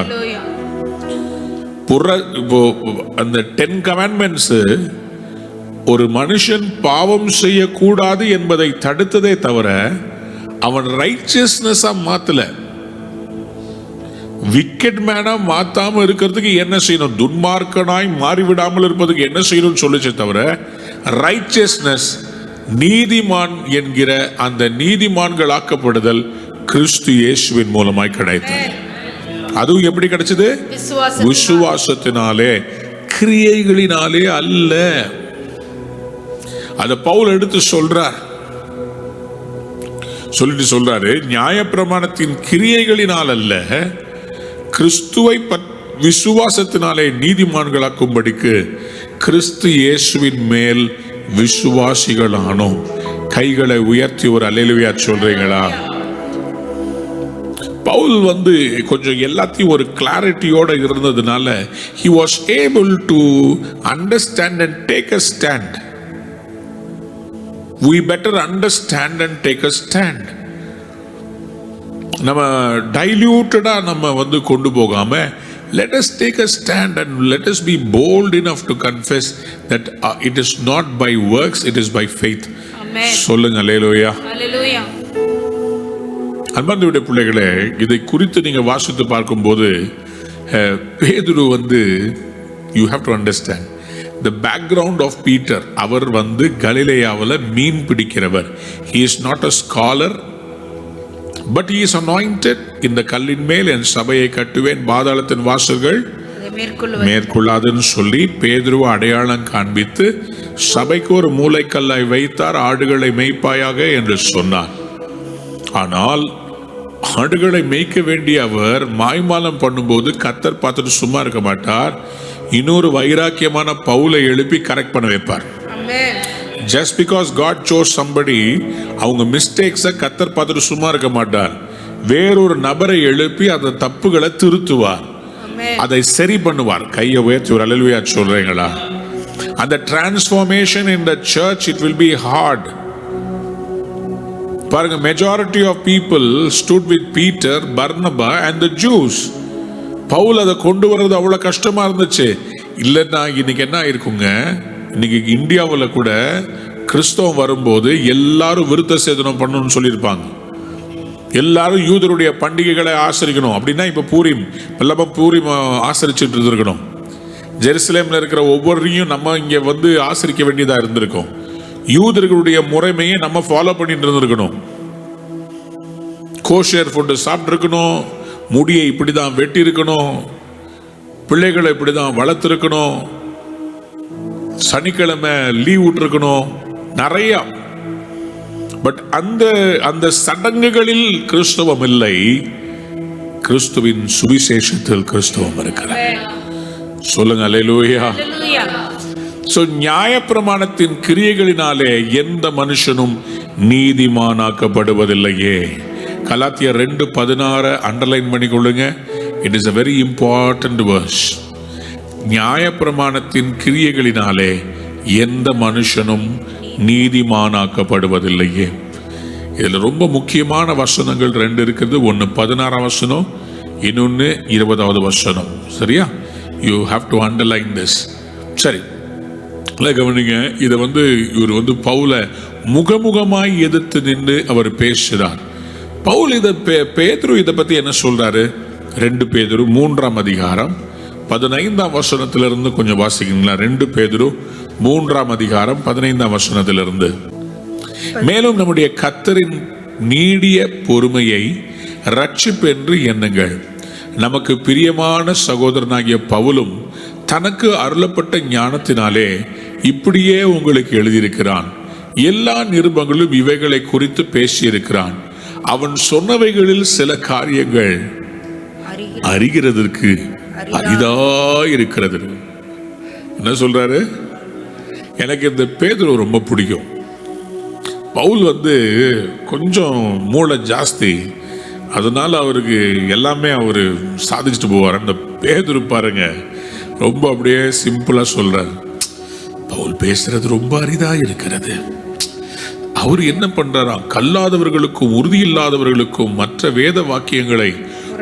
அந்த 10 கமாண்ட்மெண்ட்ஸ் ஒரு மனுஷன் பாவம் செய்யக்கூடாது என்பதை தடுத்ததே தவிர அவன் ரைச்சியஸ்னஸா மாத்தல. விக்கெட் மேனா மாத்தாம இருக்கிறதுக்கு என்ன செய்யணும்? துன்மார்க்கனாய் மாறிவிடாமல் இருப்பதுக்கு என்ன செய்யணும்னு சொல்லிச்சே தவிர ரைச்சியஸ்னஸ், நீதிமான் என்கிற அந்த நீதிமான்கள் ஆக்கப்படுதல் கிறிஸ்து இயேசுவின் மூலமாய் கிடைத்தது. அதுவும் எப்படி கிடைச்சது? விசுவாசத்தினாலே, கிரியைகளினாலே அல்ல. அத பவுல் எடுத்து சொல்றார். சொல்லிட்டு சொல்றாரு, நியாயப்பிரமாணத்தின் கிரியைகளினால் அல்ல, கிறிஸ்துவை விசுவாசத்தினாலே நீதிமான்களாக்கும்படிக்கு கிறிஸ்து இயேசுவின் மேல் விசுவாசிகள் ஆனோம். கைகளை உயர்த்தி ஒரு அல்லேலூயா சொல்றீங்களா? பவுல் வந்து கொஞ்சம் எல்லாத்தையும் ஒரு கிளாரிட்டியோட இருந்ததுனால he was able to understand and take a stand. We better understand and take a stand. நம்ம டைல்யூட்டடா நம்ம வந்து கொண்டு போகாம let us take a stand and let us be bold enough to confess that it is not by works, it is by faith. Amen. சொல்லுங்க அல்லேலூயா. Hallelujah. அன்பார்ந்தவருடைய பிள்ளைகளே, இதை குறித்து நீங்க வாசித்து பார்க்கும்போது பேதுரு வந்து you have to understand the background of Peter. அவர் வந்து கலிலேயாவில் மீன் பிடிக்கிறவர். He is not a scholar, but he is anointed. இந்த கல்லின் மேல் என் சபையை கட்டுவேன், பாதாளத்தின் வாசல்கள் மேற்கொள்ளாதுன்னு சொல்லி பேதுருவை அடையாளம் காண்பித்து சபைக்கு ஒரு மூலைக்கல்லை வைத்தார். ஆடுகளை மேய்ப்பாயாக என்று சொன்னார். ஆனால் ஆடுகளை மேய்க்க வேண்டிய அவர் மாய்மாலம் பண்ணும்போது கர்த்தர் பார்த்துட்டு சும்மா இருக்க மாட்டார். இன்னொரு வைராக்கியமான பவுலை எழுப்பி கரெக்ட் பண்ண வைப்பார். Just because God chose somebody, அவங்க மிஸ்டேக்ஸை கர்த்தர் பார்த்துட்டு சும்மா இருக்க மாட்டார். வேறொரு நபரை எழுப்பி அந்த தப்புகளை திருத்துவார், அதை சரி பண்ணுவார். கையை உயர்த்தி ஒரு அல்லேலூயா சொல்றீங்களா? அந்த transformation in the church it will be hard. பாருங்க, majority of people stood with Peter, Barnabas and the Jews. பவுல் அதை கொண்டு வர்றது அவ்வளவு கஷ்டமா இருந்துச்சு. இல்லைன்னா இன்னைக்கு என்ன இருக்குங்க, இன்னைக்கு இந்தியாவில் கூட கிறிஸ்தவம் வரும்போது எல்லாரும் விருத்த சேதனம் பண்ணணும்னு சொல்லியிருப்பாங்க. எல்லாரும் யூதருடைய பண்டிகைகளை ஆசரிக்கணும் அப்படின்னா இப்ப பூரிம் ஆசரிச்சுட்டு இருந்திருக்கணும். ஜெருசலேம்ல இருக்கிற ஒவ்வொருத்தையும் நம்ம இங்க வந்து ஆசரிக்க வேண்டியதா இருந்திருக்கும். யூதர்களுடைய முறைமையை நம்ம ஃபாலோ பண்ணிட்டு இருந்திருக்கணும். கோஷர் ஃபுட்டு சாப்பிட்டு இருக்கணும், முடியை இப்படிதான் வெட்டி இருக்கணும், பிள்ளைகளை இப்படிதான் வளர்த்திருக்கணும், சனிக்கிழமை லீவ் விட்டுருக்கணும், நிறைய. பட் அந்த சடங்குகளில் கிறிஸ்தவம் இல்லை, கிறிஸ்துவின் சுவிசேஷத்தில் கிறிஸ்தவம் இருக்கிறது. சொல்லுங்க அல்லேலூயா. சோ நியாயப்பிரமாணத்தின் கிரியைகளினாலே எந்த மனுஷனும் நீதிமானாக்கப்படுவதில்லையே. கலாத்தியர் 2:16 அண்டர்லைன் பண்ணிக்கொள்ளுங்க. It is a very important verse. நியாயப்பிரமாணத்தின் கிரியைகளினாலே எந்த மனுஷனும் நீதிமானாக்கப்படுவதில்லையே. இதுல ரொம்ப முக்கியமான வசனங்கள் 2 இருக்குது. ஒன்னு 16ஆம் வசனம், இன்னொன்னு 20வது வசனம். சரியா? You have to underline this. சரி, கவனிங்க. இதை வந்து இவர் வந்து பவுல முகமுகமாய் எதிர்த்து நின்று அவர் பேசுகிறார். பவுல் பேதுரு இதை பத்தி என்ன சொல்றாரு? 2 பேதுரு 3ஆம் அதிகாரம் 15ஆம் வசனத்திலிருந்து கொஞ்சம் வாசிக்கிறீங்களா? 2 பேதுரு 3ஆம் அதிகாரம் 15ஆம் வசனத்திலிருந்து. மேலும் நம்முடைய கர்த்தரின் நீடிய பொறுமையை ரட்சிப்பு என்று எண்ணுங்கள். நமக்கு பிரியமான சகோதரனாகிய பவுலும் தனக்கு அருளப்பட்ட ஞானத்தினாலே இப்படியே உங்களுக்கு எழுதியிருக்கிறான். எல்லா நிருபங்களும் இவைகளை குறித்து பேசியிருக்கிறான். அவன் சொன்னவைகளில் சில காரியங்கள் அறிகிறதற்கு அரிதாயிருக்கிறது. என்ன சொல்றாரு? எனக்கு இந்த பேதுரு ரொம்ப பிடிக்கும். பவுல் வந்து கொஞ்சம் மூளை ஜாஸ்தி, அதனால அவருக்கு எல்லாமே அவர் சாதிச்சுட்டு போவார். அந்த பேதுரு பாருங்க, ரொம்ப அப்படியே சிம்பிளா சொல்றார். பவுல் பேசுறது ரொம்ப அரிதா இருக்கிறது. அவர் என்ன பண்றாராம்? கல்லாதவர்களுக்கும் உறுதி இல்லாதவர்களுக்கும் மற்ற வேத வாக்கியங்களை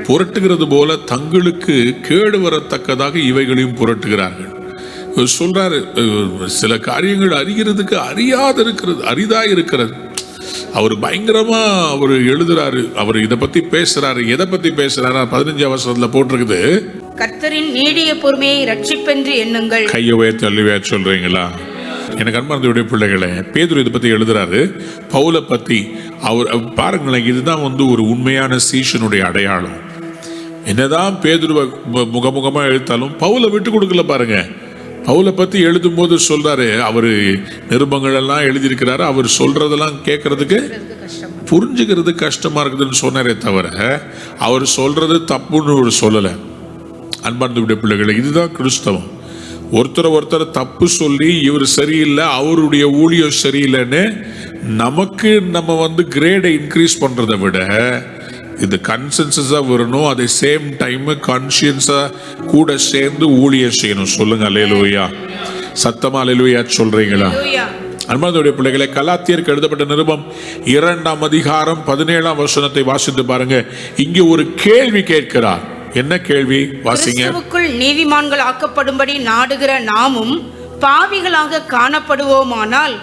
புரட்டுகிறது போல தங்களுக்கு கேடு வரத்தக்கதாக இவைகளையும் புரட்டுகிறார்கள். சொல்றாரு, சில காரியங்கள் அறிகிறதுக்கு அரிதா இருக்கிறது. அவர் பயங்கரமா அவர் எழுதுறாரு. அவர் இதை பத்தி பேசுறாரு. எதை பத்தி பேசுறாரு? 15ஆம் வசனத்துல போட்டிருக்குது, கர்த்தரின் நீடிய பொறுமையை ரட்சிப்பென்று எண்ணுங்கள். கையை உயர்த்தி அல்லேலூயா சொல்றீங்களா? எனக்கு அன்பார்ந்தவருடைய பிள்ளைகளே, பேதுரு இதை பத்தி எழுதுறாரு. பவுலை பத்தி அவர் பாருங்களேன். இதுதான் வந்து ஒரு உண்மையான சீஷனுடைய அடையாளம். என்னதான் பேதுருவை முகமுகமா எழுத்தாலும் பவுலை விட்டு கொடுக்கல. பாருங்க, பவுலை பத்தி எழுதும் போது சொல்றாரு, அவரு நிருபங்கள் எல்லாம் எழுதியிருக்கிறாரு. அவர் சொல்றதெல்லாம் கேட்கறதுக்கு புரிஞ்சுக்கிறது கஷ்டமா இருக்குதுன்னு சொன்னாரே தவிர அவர் சொல்றது தப்புன்னு ஒரு சொல்லலை. அன்பார்ந்த பிள்ளைகளை, இதுதான் கிறிஸ்தவம். ஒருத்தர் தப்பு சொல்லி இவர் சரியில்லை, அவருடைய ஊழியம் சரியில்லைன்னு நமக்கு நம்ம வந்து கிரேடை இன்க்ரீஸ் பண்றதை விட இது கன்சென்சஸா வரணும், அதே சேம் டைம் கான்ஷியன்ஸா கூட சேர்ந்து ஊழியம் செய்யணும். சொல்லுங்க அல்லேலூயா. சத்தமா அல்லேலூயா சொல்றீங்களா? அன்பார்ந்தவருடைய பிள்ளைகளை, கலாத்தியருக்கு எழுதப்பட்ட நிருபம் 2ஆம் அதிகாரம் 17ஆம் வசனத்தை வாசித்து பாருங்க. இங்கே ஒரு கேள்வி கேட்கிறார். என்ன கேள்வி? வாசிங்க. கிறிஸ்துவுக்குள் நீதிமான்கள் ஆக்கப்படும்படி நாடுகிற நாமும் பாவிகளாக காணப்படுவோமானால்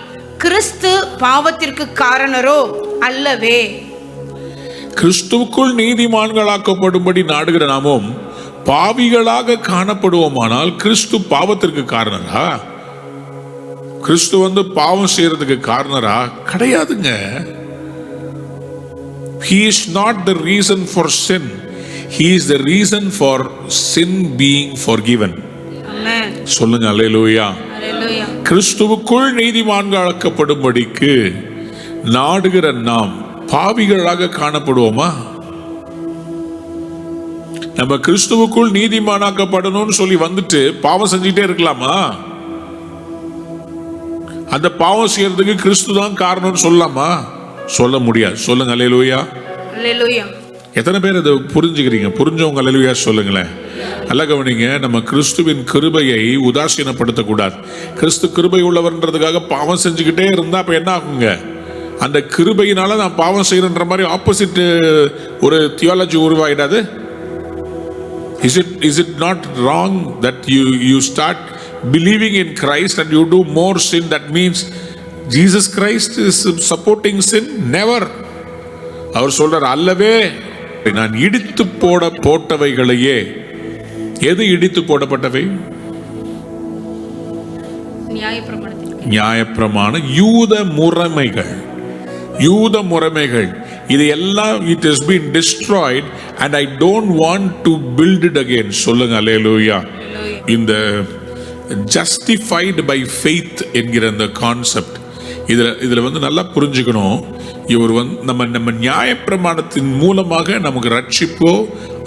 கிறிஸ்து பாவத்திற்கு காரணரோ அல்லவே. கிறிஸ்துவுக்குள் நீதிமான்களாக்கப்படும்படி நாடுகிற நாமும் பாவிகளாக காணப்படுவோமானால் கிறிஸ்து பாவத்திற்கு காரணரா? கிறிஸ்து பாவம் செய்யறதுக்கு காரணரா? கிடையாதுங்க. He is not the reason for sin. He is the reason for sin being forgiven. Amen. சொல்லுங்க அல்லேலூயா. Hallelujah. கிறிஸ்துவுக்குள் நீதிமான்களாக்கப்படும்படிக்கு நாடுகிற நாம் பாவிகளாக காணப்படுவோமா? நம்ம கிறிஸ்துவுக்குள் நீதிமானாக்கப்படணும்னு சொல்லி வந்துட்டு பாவம் செஞ்சுட்டே இருக்கலாமா? அந்த பாவம் செய்யறதுக்கு கிறிஸ்து தான் காரணம்னு சொல்லலாமா? சொல்ல முடியாது. சொல்லுங்க அல்லேலூயா. Hallelujah. எத்தனை பேர் அதை புரிஞ்சுக்கிறீங்க? புரிஞ்சவங்க அல்லேலூயா சொல்லுங்களேன். நல்ல கவனிங்க. நம்ம கிறிஸ்துவின் கிருபையை உதாசீனப்படுத்தக்கூடாது. கிறிஸ்து கிருபை உள்ளவர்ன்றதுக்காக பாவம் செஞ்சுக்கிட்டே இருந்தா அப்ப என்ன ஆகுங்க? அந்த கிருபையினால நான் பாவம் செய்யறன்ற மாதிரி ஆப்போசிட் ஒரு theology உருவாயிடாது? Is it not wrong that you start believing in Christ and you do more sin? That means Jesus Christ is supporting sin? Never. அவர் சொல்றார், அல்லவே நான் இடித்து போட்டவைகளையே. எது இடித்து போடப்பட்டவை? நியாயப்பிரமாண யூத முறைமைகள் இது எல்லாம் it has been destroyed and I don't want to build it again. சொல்லுங்க அல்லேலூயா. இந்த justified by faith என்கிற அந்த கான்செப்ட் இதுல நல்லா புரிஞ்சுக்கணும். இவர் நம்ம நியாயப்பிரமாணத்தின் மூலமாக நமக்கு ரட்சிப்போ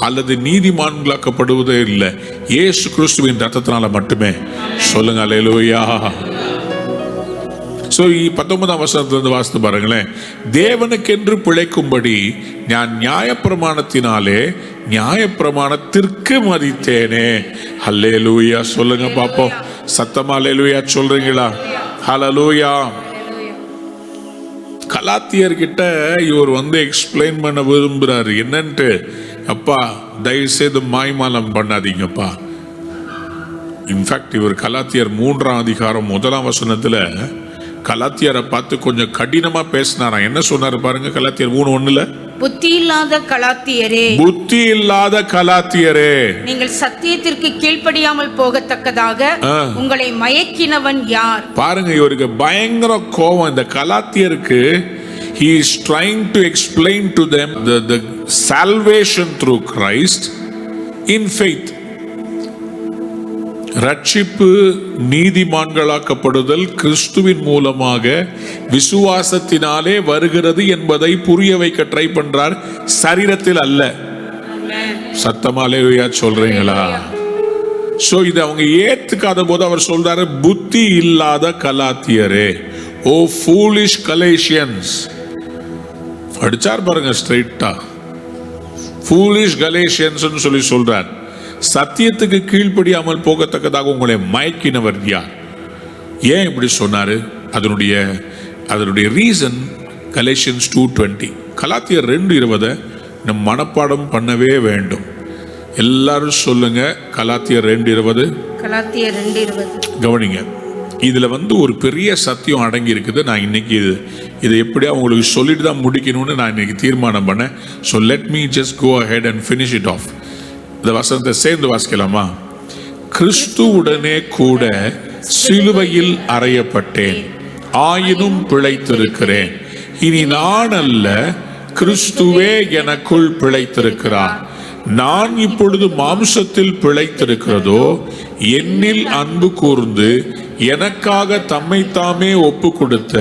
அல்லது நீதிமான்களாக்கப்படுவதே இல்லை, இயேசு கிறிஸ்துவின் ரத்தத்தினால மட்டுமே. சொல்லுங்க அல்லேலூயா. 19ஆம் வசனத்திலிருந்து வாசித்து பாருங்களேன். தேவனுக்கென்று பிழைக்கும்படி நான் நியாயப்பிரமாணத்தினாலே நியாயப்பிரமாணத்திற்கு மதித்தேனே. ஹல்லேலூயா. சொல்லுங்க பாப்போம். சத்தமா அல்லேலூயா சொல்றீங்களா? ஹல்லேலூயா. கலாத்தியர்கிட்ட இவர் எக்ஸ்பிளைன் பண்ண விரும்புறாரு. என்னன்ட்டு, அப்பா தயவு செய்து மாய்மாலம் பண்ணாதீங்கப்பா. இன்ஃபேக்ட் இவர் கலாத்தியர் 3ஆம் அதிகாரம் 1ஆம் வசனத்துல கலாத்தியரை பார்த்து கொஞ்சம் கடினமா பேசினாராம். என்ன சொன்னாரு பாருங்க. கலாத்தியர் 3:1 புத்தி இல்லாத கலாத்தியரே, நீங்கள் சத்தியத்திற்கு கீழ்ப்படியாமல் போகத்தக்கதாக உங்களை மயக்கினவன் யார்? பாருங்க, இவருக்கு பயங்கர கோபம் இந்த கலாத்தியருக்கு. He is trying to explain to them the salvation through Christ in faith. ரட்சிப்பு, நீதிமான்களாக்கப்படுதல் கிறிஸ்துவின் மூலமாக விசுவாசத்தினாலே வருகிறது என்பதை புரிய வைக்க ட்ரை பண்றார், சரீரத்தில் அல்ல. சத்தமா அல்லேலூயா சொல்றீங்களா? சோ இதை அவங்க ஏத்துக்காத போது அவர் சொல்றாரு, புத்தி இல்லாத கலாத்தியரே, ஓ foolish Galatians. அடிச்சார் பாருங்க ஸ்ட்ரைட்டா, foolish Galatians சொல்லி சொல்றார். சத்தியத்துக்கு கீழ்ப்படியாமல் போகத்தக்கதாக உங்களை மயக்கினவர் யார்? ஏன் இப்படி சொன்னாரு? அதனுடைய ரீசன் Galatians 2:20. கலாத்தியர் 2:20 நம் மனப்பாடம் பண்ணவே வேண்டும். எல்லாரும் சொல்லுங்க. கலாத்தியர் 2:20. கலாத்தியர் 2:20 கவனிங்க. இதுல ஒரு பெரிய சத்தியம் அடங்கி இருக்குது. நான் இன்னைக்கு இதை எப்படியா உங்களுக்கு சொல்லிட்டு தான் முடிக்கணும்னு நான் இன்னைக்கு தீர்மானம் பண்ணேன். So let me just go ahead and finish it off. இந்த வசனத்தை சேர்ந்து வாசிக்கலாமா? கிறிஸ்துவுடனே கூட சிலுவையில் அறையப்பட்டேன், ஆயினும் பிழைத்திருக்கிறேன். இனி நான் அல்ல, கிறிஸ்துவே எனக்குள் பிழைத்திருக்கிறார். நான் இப்பொழுது மாம்சத்தில் பிழைத்திருக்கிறதோ என்னில் அன்பு கூர்ந்து எனக்காக தம்மை தாமே ஒப்பு கொடுத்த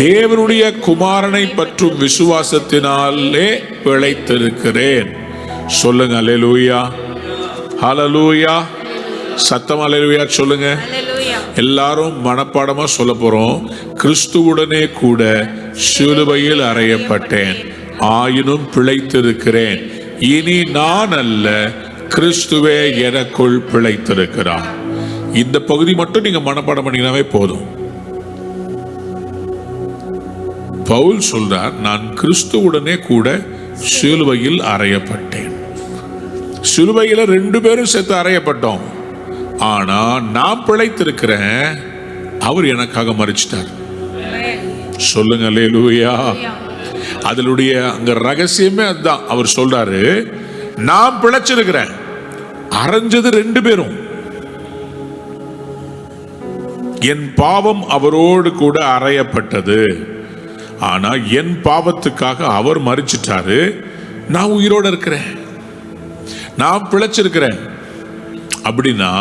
தேவனுடைய குமாரனை பற்றும் விசுவாசத்தினாலே பிழைத்திருக்கிறேன். சொல்லுங்க அல்லேலூயா. ஹல்லேலூயா. சத்தமா அல்லேலூயா சொல்லுங்க. எல்லாரும் மனப்பாடமா சொல்ல போறோம். கிறிஸ்துவுடனே கூட சிலுவையில் அறையப்பட்டேன், ஆயினும் பிழைத்திருக்கிறேன். இனி நான் அல்ல, கிறிஸ்துவே எனக்குள் பிழைத்திருக்கிறார். இந்த பகுதி மட்டும் நீங்க மனப்பாடம் பண்ணினாவே போதும். பவுல் சொல்றார், நான் கிறிஸ்துவுடனே கூட சிலுவையில் அறையப்பட்டேன். சிலுவையில 2 பேரும் சேர்த்து அறையப்பட்டோம். ஆனா நான் பிழைத்திருக்கிறேன், அவர் எனக்காக மரிச்சிட்டார். சொல்லுங்க அல்லேலூயா. அதனுடைய அங்க ரகசியமே அதுதான். அவர் சொல்றாரு, நான் பிழைச்சிருக்கிறேன். அறைஞ்சது 2 பேரும். என் பாவம் அவரோடு கூட அறையப்பட்டது. ஆனா என் பாவத்துக்காக அவர் மரிச்சிட்டாரு. நான் உயிரோட இருக்கிறேன், நான் பிழைச்சிருக்கிறேன். அப்படின்னா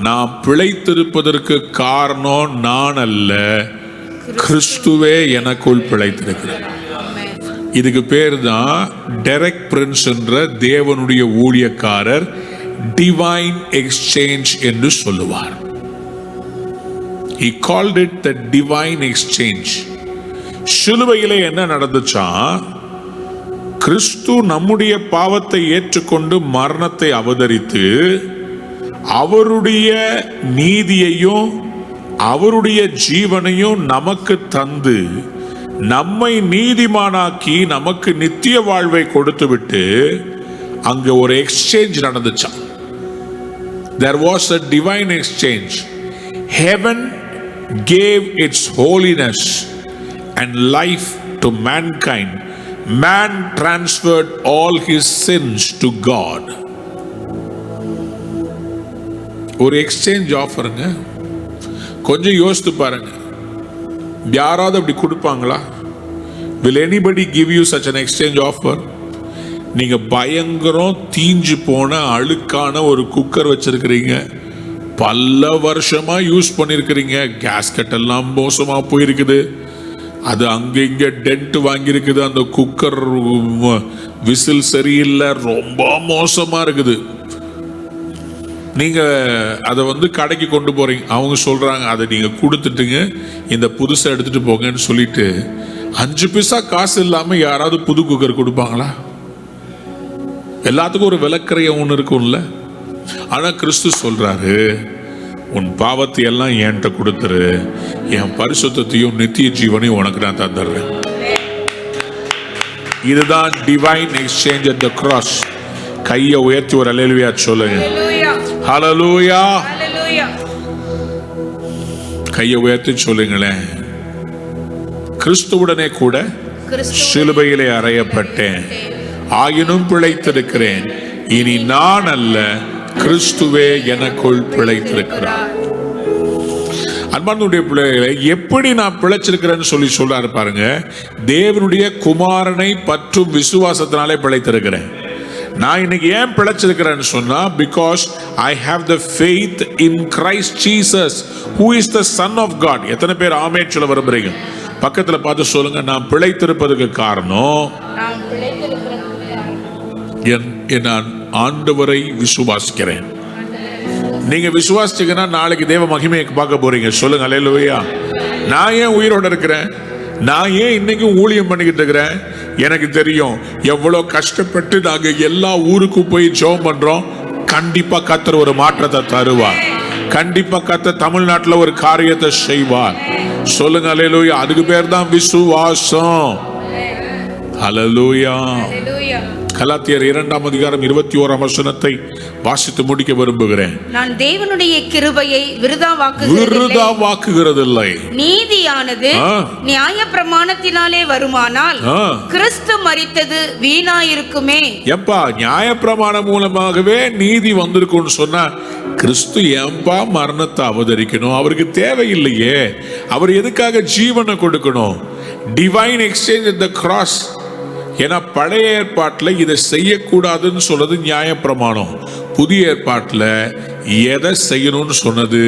நான் பிழைத்திருப்பதற்கு காரணம் நான் அல்ல, கிறிஸ்துவே எனக்குள் பிழைத்திருக்கிறேன். இதுக்கு பேர் தான் டெரெக் பிரின்ஸ் என்ற தேவனுடைய ஊழியக்காரர் டிவைன் எக்ஸ்சேஞ்ச் என்று சொல்லுவார். He called it the divine exchange. சிலுவையிலே என்ன நடந்துச்சா, கிறிஸ்து நம்முடைய பாவத்தை ஏற்றுக்கொண்டு மரணத்தை அவதரித்து அவருடைய நீதியையும் அவருடைய ஜீவனையும் நமக்கு தந்து நம்மை நீதிமானாக்கி நமக்கு நித்திய வாழ்வை கொடுத்து விட்டு அங்க ஒரு exchange நடந்துச்சான். There was a divine exchange. Heaven gave its holiness and life to mankind. Man transferred all his sins to God. ஒரு எக்ஸ்சேஞ்ச் ஆஃபருங்க. கொஞ்சம் யோசித்து பாருங்க, யாராவது அப்படி கொடுப்பாங்களா? Will anybody give you such an exchange offer? நீங்க பயங்கரம் தீஞ்சு போன அழுக்கான ஒரு குக்கர் வச்சிருக்கிறீங்க, பல வருஷமா யூஸ் பண்ணிருக்கிறீங்க, கேஸ்கட் எல்லாம் மோசமா போயிருக்குது, அது அங்க இங்க டென்ட் வாங்கியிருக்குது, அந்த குக்கர் விசில் சரியில்லை, ரொம்ப மோசமா இருக்குது. நீங்க அதை கடைக்கு கொண்டு போறீங்க. அவங்க சொல்றாங்க, அதை நீங்க கொடுத்துட்டுங்க, இந்த புதுசா எடுத்துட்டு போங்கன்னு சொல்லிட்டு 5 பைசா காசு இல்லாம யாராவது புது குக்கர் கொடுப்பாங்களா? எல்லாத்துக்கும் ஒரு விலக்கரைய ஒண்ணு இருக்கும்ல. ஆனா கிறிஸ்து சொல்றாரு, உன் பாவத்தை எல்லாம் என்கிட்ட கொடுத்துரு, என் பரிசுத்தத்தையும் நித்திய ஜீவனையும் உனக்கு நான் தந்துடுறேன். இதுதான் divine exchange at the cross. கையை உயர்த்தி ஒரு அல்லேலூயா சொல்லுங்க. ஹல்லேலூயா. கையை உயர்த்தி சொல்லுங்களேன். கிறிஸ்துவுடனே கூட சிலுவையிலே அறையப்பட்டேன், ஆயினும் பிழைத்திருக்கிறேன். இனி நான் அல்ல, கிறிஸ்துவே எனக்குள் பிழைத்திருக்கிறார். அன்பார்ந்த பிள்ளைகளை, எப்படி நான் பிழைச்சிருக்கிறேன்னு சொல்றாரு பாருங்க. தேவனுடைய குமாரனை பற்றும் விசுவாசத்தினாலே பிழைத்திருக்கிறேன். நான் இன்னைக்கு ஏன் பிழைச்சிருக்கிறேன்னு சொன்னா, because I have the faith in Christ Jesus who is the son of God. எத்தனை பேர் ஆமென் சொல்ல விரும்புறீங்க? பக்கத்துல பார்த்து சொல்லுங்க, நான் பிழைத்திருப்பதற்கு காரணம் நான் ஆண்டவரை விசுவாசிக்கிறேன். நீங்க விசுவாசிச்சீங்கன்னா நாளைக்கு தேவ மகிமையை பார்க்க போறீங்க. சொல்லுங்க அல்லேலூயா. நான் ஏன் உயிரோட இருக்கிறேன்? நான் ஏன் இன்னைக்கும் ஊழியம் பண்ணிக்கிட்டு இருக்கிறேன்? எனக்கு தெரியும் எவ்வளவு கஷ்டப்பட்டு நாங்க எல்லா ஊருக்கும் போய் ஜெபம் பண்றோம். கண்டிப்பா கர்த்தர் ஒரு மாற்றத்தை தருவார். கண்டிப்பா கர்த்தர் தமிழ்நாட்டுல ஒரு காரியத்தை செய்வார். சொல்லுங்க அல்லேலூயா. அதுக்கு பேர் தான் விசுவாசம். அல்லேலூயா. கலாத்தியர் 2ஆம் அதிகாரம் 21ஆம் வசனத்தை வாசித்து முடிக்க விரும்புகிறேன். நான் தேவனுடைய கிருபையை விருதாவாக்குகிறதில்லை. நீதியானது நியாயப்பிரமாணத்தினாலே வருமானால் கிறிஸ்து மரித்தது வீணாயிருக்குமே. எப்பா நியாயப்பிரமாணம் மூலமாகவே நீதி வந்திருக்கும்னு சொன்னா கிறிஸ்து ஏன்பா மரணத்தை அவதரிக்கணும்? அவருக்கு தேவையில்லையே. அவர் எதுக்காக ஜீவனை கொடுக்கணும்? Divine exchange at the cross. ஏன்னா பழைய ஏற்பாட்டில் இதை செய்யக்கூடாதுன்னு சொன்னது நியாயப்பிரமாணம். புதிய ஏற்பாட்டில் எதை செய்யணும்னு சொன்னது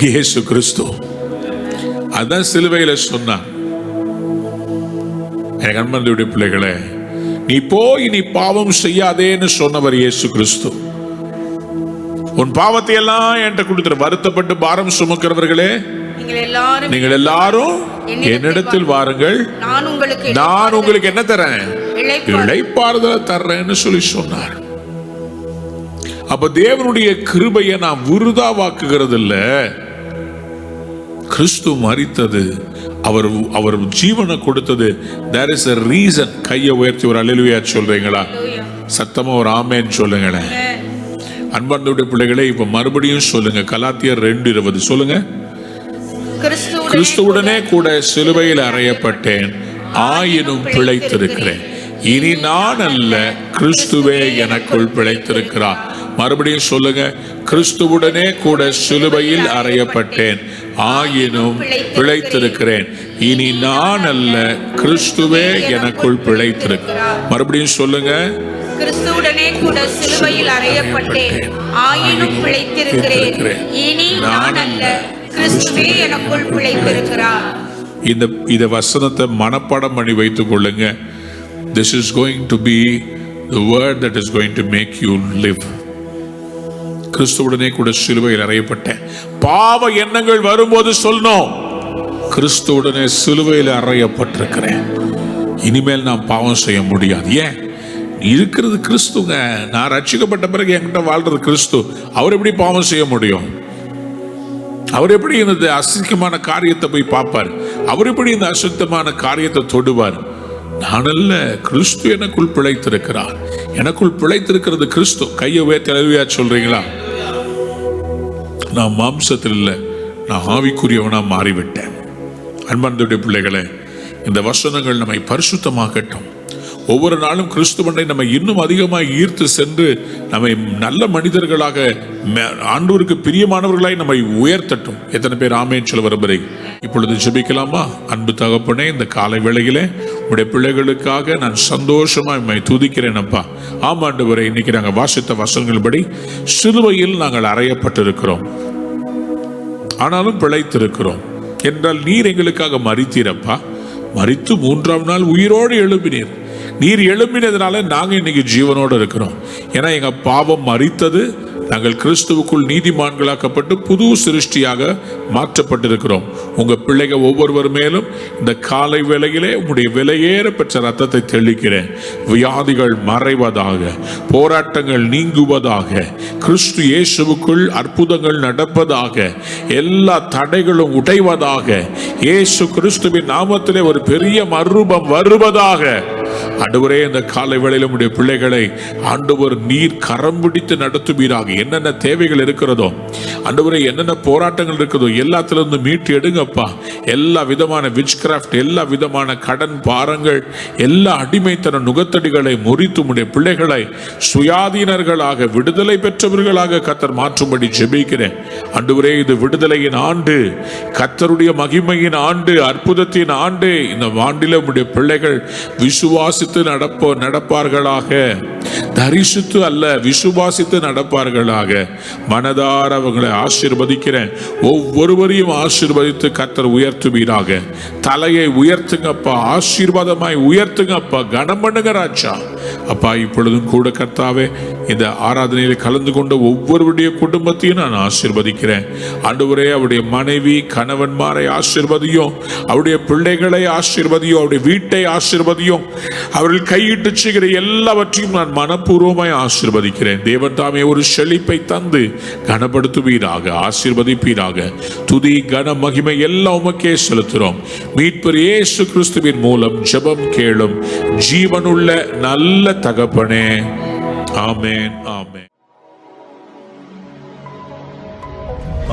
இயேசு கிறிஸ்து. அதான் சிலுவையில சொன்னார். என் அன்பனுடைய பிள்ளைகளே, நீ போய் நீ பாவம் செய்யாதேன்னு சொன்னவர் இயேசு கிறிஸ்து. உன் பாவத்தை எல்லாம் என்கிட்ட கொடுத்துரு. வருத்தப்பட்டு பாரம் சுமக்கிறவர்களே நீங்கள் எல்லாரும் என்னிடத்தில் வாருங்கள், நான் உங்களுக்கு என்ன தரேன்? இளைப்பாறுதலை தர்றேன்னு சொல்லி சொன்னார். அப்ப தேவனுடைய கிருபையை நாம் விருதாவாக்குகிறது இல்ல. கிறிஸ்து மரித்தது, அவர் ஜீவனை கொடுத்தது. there is a reason. கையை உயர்த்தி ஒரு அல்லேலூயா சொல்றீங்களா? சத்தமா ஒரு ஆமென் சொல்லுங்களேன். அன்பார்ந்தவருடைய பிள்ளைகளே, இப்ப மறுபடியும் சொல்லுங்க. கலாத்தியர் 2:20 சொல்லுங்க. கிறிஸ்துவுடனே கூட சிலுவையில் அறையப்பட்டேன், ஆயினும் பிழைத்திருக்கிறேன். இனி நான் அல்ல, கிறிஸ்துவே எனக்குள் பிழைத்திருக்கிறார். மறுபடியும் சொல்லுங்க. கிறிஸ்துவுடனே கூட சிலுவையில் அறையப்பட்டேன், ஆயினும் பிழைத்திருக்கிறேன். இனி நான் அல்ல, கிறிஸ்துவே எனக்குள் பிழைத்திருக்கிறார். மறுபடியும் சொல்லுங்க. கிறிஸ்துவுடனே கூட சிலுவையில் அறையப்பட்டேன், ஆயினும் பிழைத்திருக்கிறேன். இனி நான் அல்ல, கிறிஸ்துவே எனக்குள் பிழைத்திருக்கிறார். இந்த வசனத்தை மனப்பாடம் பண்ணி வைத்துக் கொள்ளுங்க. This is going to be the word that is going to make you live. கிறிஸ்துவுடனே கூட சிலுவையில் அறையப்பட்டேன். பாவ எண்ணங்கள் வரும்போது சொல்லணும், கிறிஸ்துவுடனே சிலுவையில் அறையப்பட்டிருக்கிறேன். இனிமேல் நான் பாவம் செய்ய முடியாது. ஏன்? இருக்கிறது கிறிஸ்துங்க. நான் ரட்சிக்கப்பட்ட பிறகு என்கிட்ட வாழ்றது கிறிஸ்து. அவர் எப்படி பாவம் செய்ய முடியும்? அவர் எப்படி இந்த அசுத்தமான காரியத்தை போய் பார்ப்பார்? அவர் எப்படி இந்த அசுத்தமான காரியத்தை தொடுவார்? நான் அல்ல, கிறிஸ்து எனக்குள் பிழைத்திருக்கிறார். எனக்குள் பிழைத்திருக்கிறது கிறிஸ்து. கையை உயர்த்தி அல்லேலூயா சொல்றீங்களா? நான் மாம்சத்தில் இல்லை, நான் ஆவிக்குரியவனா மாறிவிட்டேன். அன்பார்ந்தவருடைய பிள்ளைகளே, இந்த வசனங்கள் நம்மை பரிசுத்தமாக்கட்டும். ஒவ்வொரு நாளும் கிறிஸ்துவனை நம்ம இன்னும் அதிகமாக ஈர்த்து சென்று நம்மை நல்ல மனிதர்களாக, ஆண்டவருக்கு பிரியமானவர்களாய் நம்மை உயர்த்தட்டும். எத்தனை பேர் ஆமென் சொல்ல விரும்புகிறீங்க? இப்பொழுது ஜெபிக்கலாமா? அன்பு தகப்பனே, இந்த காலை வேளையிலே உடைய பிள்ளைகளுக்காக நான் சந்தோஷமா உம்மை துதிக்கிறேன் அப்பா. ஆமாண்டவரே, இன்னைக்கு நாங்கள் வாசித்த வசனங்கள்படி சிலுவையில் நாங்கள் அறையப்பட்டிருக்கிறோம், ஆனாலும் பிழைத்திருக்கிறோம் என்றால் நீர் எங்களுக்காக மரித்தீரப்பா. மரித்து 3ஆம் நாள் உயிரோடு எழுப்பினீர். நீர் எழுப்பினதுனால நாங்க இன்னைக்கு ஜீவனோடு இருக்கிறோம். ஏன்னா எங்க பாவம் மரித்தது, நாங்கள் கிறிஸ்துவுக்குள் நீதிமான்களாக்கப்பட்டு புது சிருஷ்டியாக மாற்றப்பட்டிருக்கிறோம். உங்க பிள்ளைகள் ஒவ்வொருவர் மேலும் இந்த காலை வேளையிலே உங்களுடைய விலையேற பெற்ற ரத்தத்தை தெளிக்கிறேன். வியாதிகள் மறைவதாக, போராட்டங்கள் நீங்குவதாக, கிறிஸ்து இயேசுவுக்குள் அற்புதங்கள் நடப்பதாக, எல்லா தடைகளும் உடைவதாக, இயேசு கிறிஸ்துவின் நாமத்திலே ஒரு பெரிய மறுரூபம் வருவதாக. ஆண்டவரே, இந்த காலை வேளையில உடைய பிள்ளைகளை ஆண்டவர் நீர் கரம் பிடித்து நடத்துவீராக. என்னென்ன தேவைகள் இருக்கிறதோ ஆண்டவரே, என்னென்ன போராட்டங்கள் இருக்கிறதோ எல்லாத்திலிருந்து மீட்டு எடுங்கப்பா. எல்லா விதமான விட்ச்கிராஃப்ட், எல்லா விதமான கடன் பாரங்கள், எல்லா அடிமைத்தன நுகத்தடிகளை முறித்து உடைய பிள்ளைகளை சுயாதீனர்களாக, விடுதலை பெற்றவர்களாக கர்த்தர் மாற்றும்படி ஜெபிக்கிறேன். ஆண்டவரே, இது விடுதலையின் ஆண்டு, கர்த்தருடைய மகிமையின் ஆண்டு, அற்புதத்தின் ஆண்டு. இந்த ஆண்டில உடைய பிள்ளைகள் விசுவாசித்து நடப்பார்களாக. தரிசித்து அல்ல, விசுவாசித்து நடப்பார்களாக. மனதார அவங்களை ஆசீர்வதிக்கிறேன். ஒவ்வொருவரையும் ஆசீர்வதித்து கர்த்தர் உயர்த்துவீராக. தலையை உயர்த்துங்கப்பா, ஆசீர்வாதமாய் உயர்த்துங்கப்பா, கனம் பண்ணுங்க ராஜா. அப்பா, இப்பொழுதும் கூட கர்த்தாவே, இந்த ஆராதனையில் கலந்து கொண்ட ஒவ்வொருவருடைய குடும்பத்தையும் நான் ஆசீர்வதிக்கிறேன். ஆண்டவரே, அவருடைய மனைவி கணவன்மாரை ஆசீர்வதியும், அவருடைய பிள்ளைகளை ஆசீர்வதியும், அவருடைய வீட்டை ஆசீர்வதியும், அவர்கள் கையிட்டு செய்கிற எல்லாவற்றையும் நான் மனப்பூர்வமாய் ஆசீர்வதிக்கிறேன். தேவன் தாமே ஒரு செழிப்பை தந்து கனப்படுத்துவீராக, ஆசீர்வதிப்பீராக. துதி கன மகிமை எல்லாம் உமக்கே செலுத்துகிறோம். மீட்பர் இயேசு கிறிஸ்துவின் மூலம் ஜெபம் கேளும் ஜீவனுள்ள நல்ல தகப்பனே. ஆமென், ஆமென்.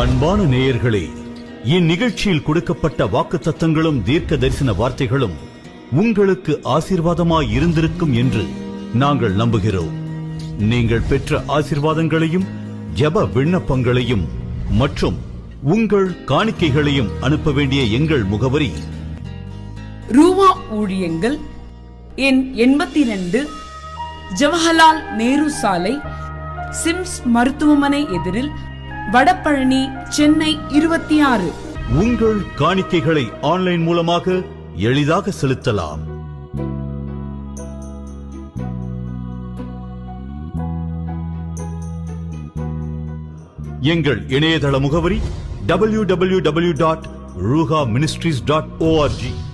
அன்பான நேயர்களே, இந்நிகழ்ச்சியில் கொடுக்கப்பட்ட வாக்குத்தத்தங்களும் தீர்க்க தரிசன வார்த்தைகளும் உங்களுக்கு ஆசீர்வாதமாய் இருந்திருக்கும் என்று நாங்கள் நம்புகிறோம். நீங்கள் பெற்ற ஆசீர்வாதங்களையும் ஜெப விண்ணப்பங்களையும் மற்றும் உங்கள் காணிக்கைகளையும் அனுப்ப வேண்டிய எங்கள் முகவரி: ரூவா ஊழியங்கள், எண் 82, ஜவஹர்லால் நேரு சாலை, சிம்ஸ் மருத்துவமனை எதிரில், வடபழனி, சென்னை 26. உங்கள் காணிக்கைகளை ஆன்லைன் மூலமாக எளிதாக செலுத்தலாம். எங்கள் இணையதள முகவரி www.radiotv.in. ruhaministries.org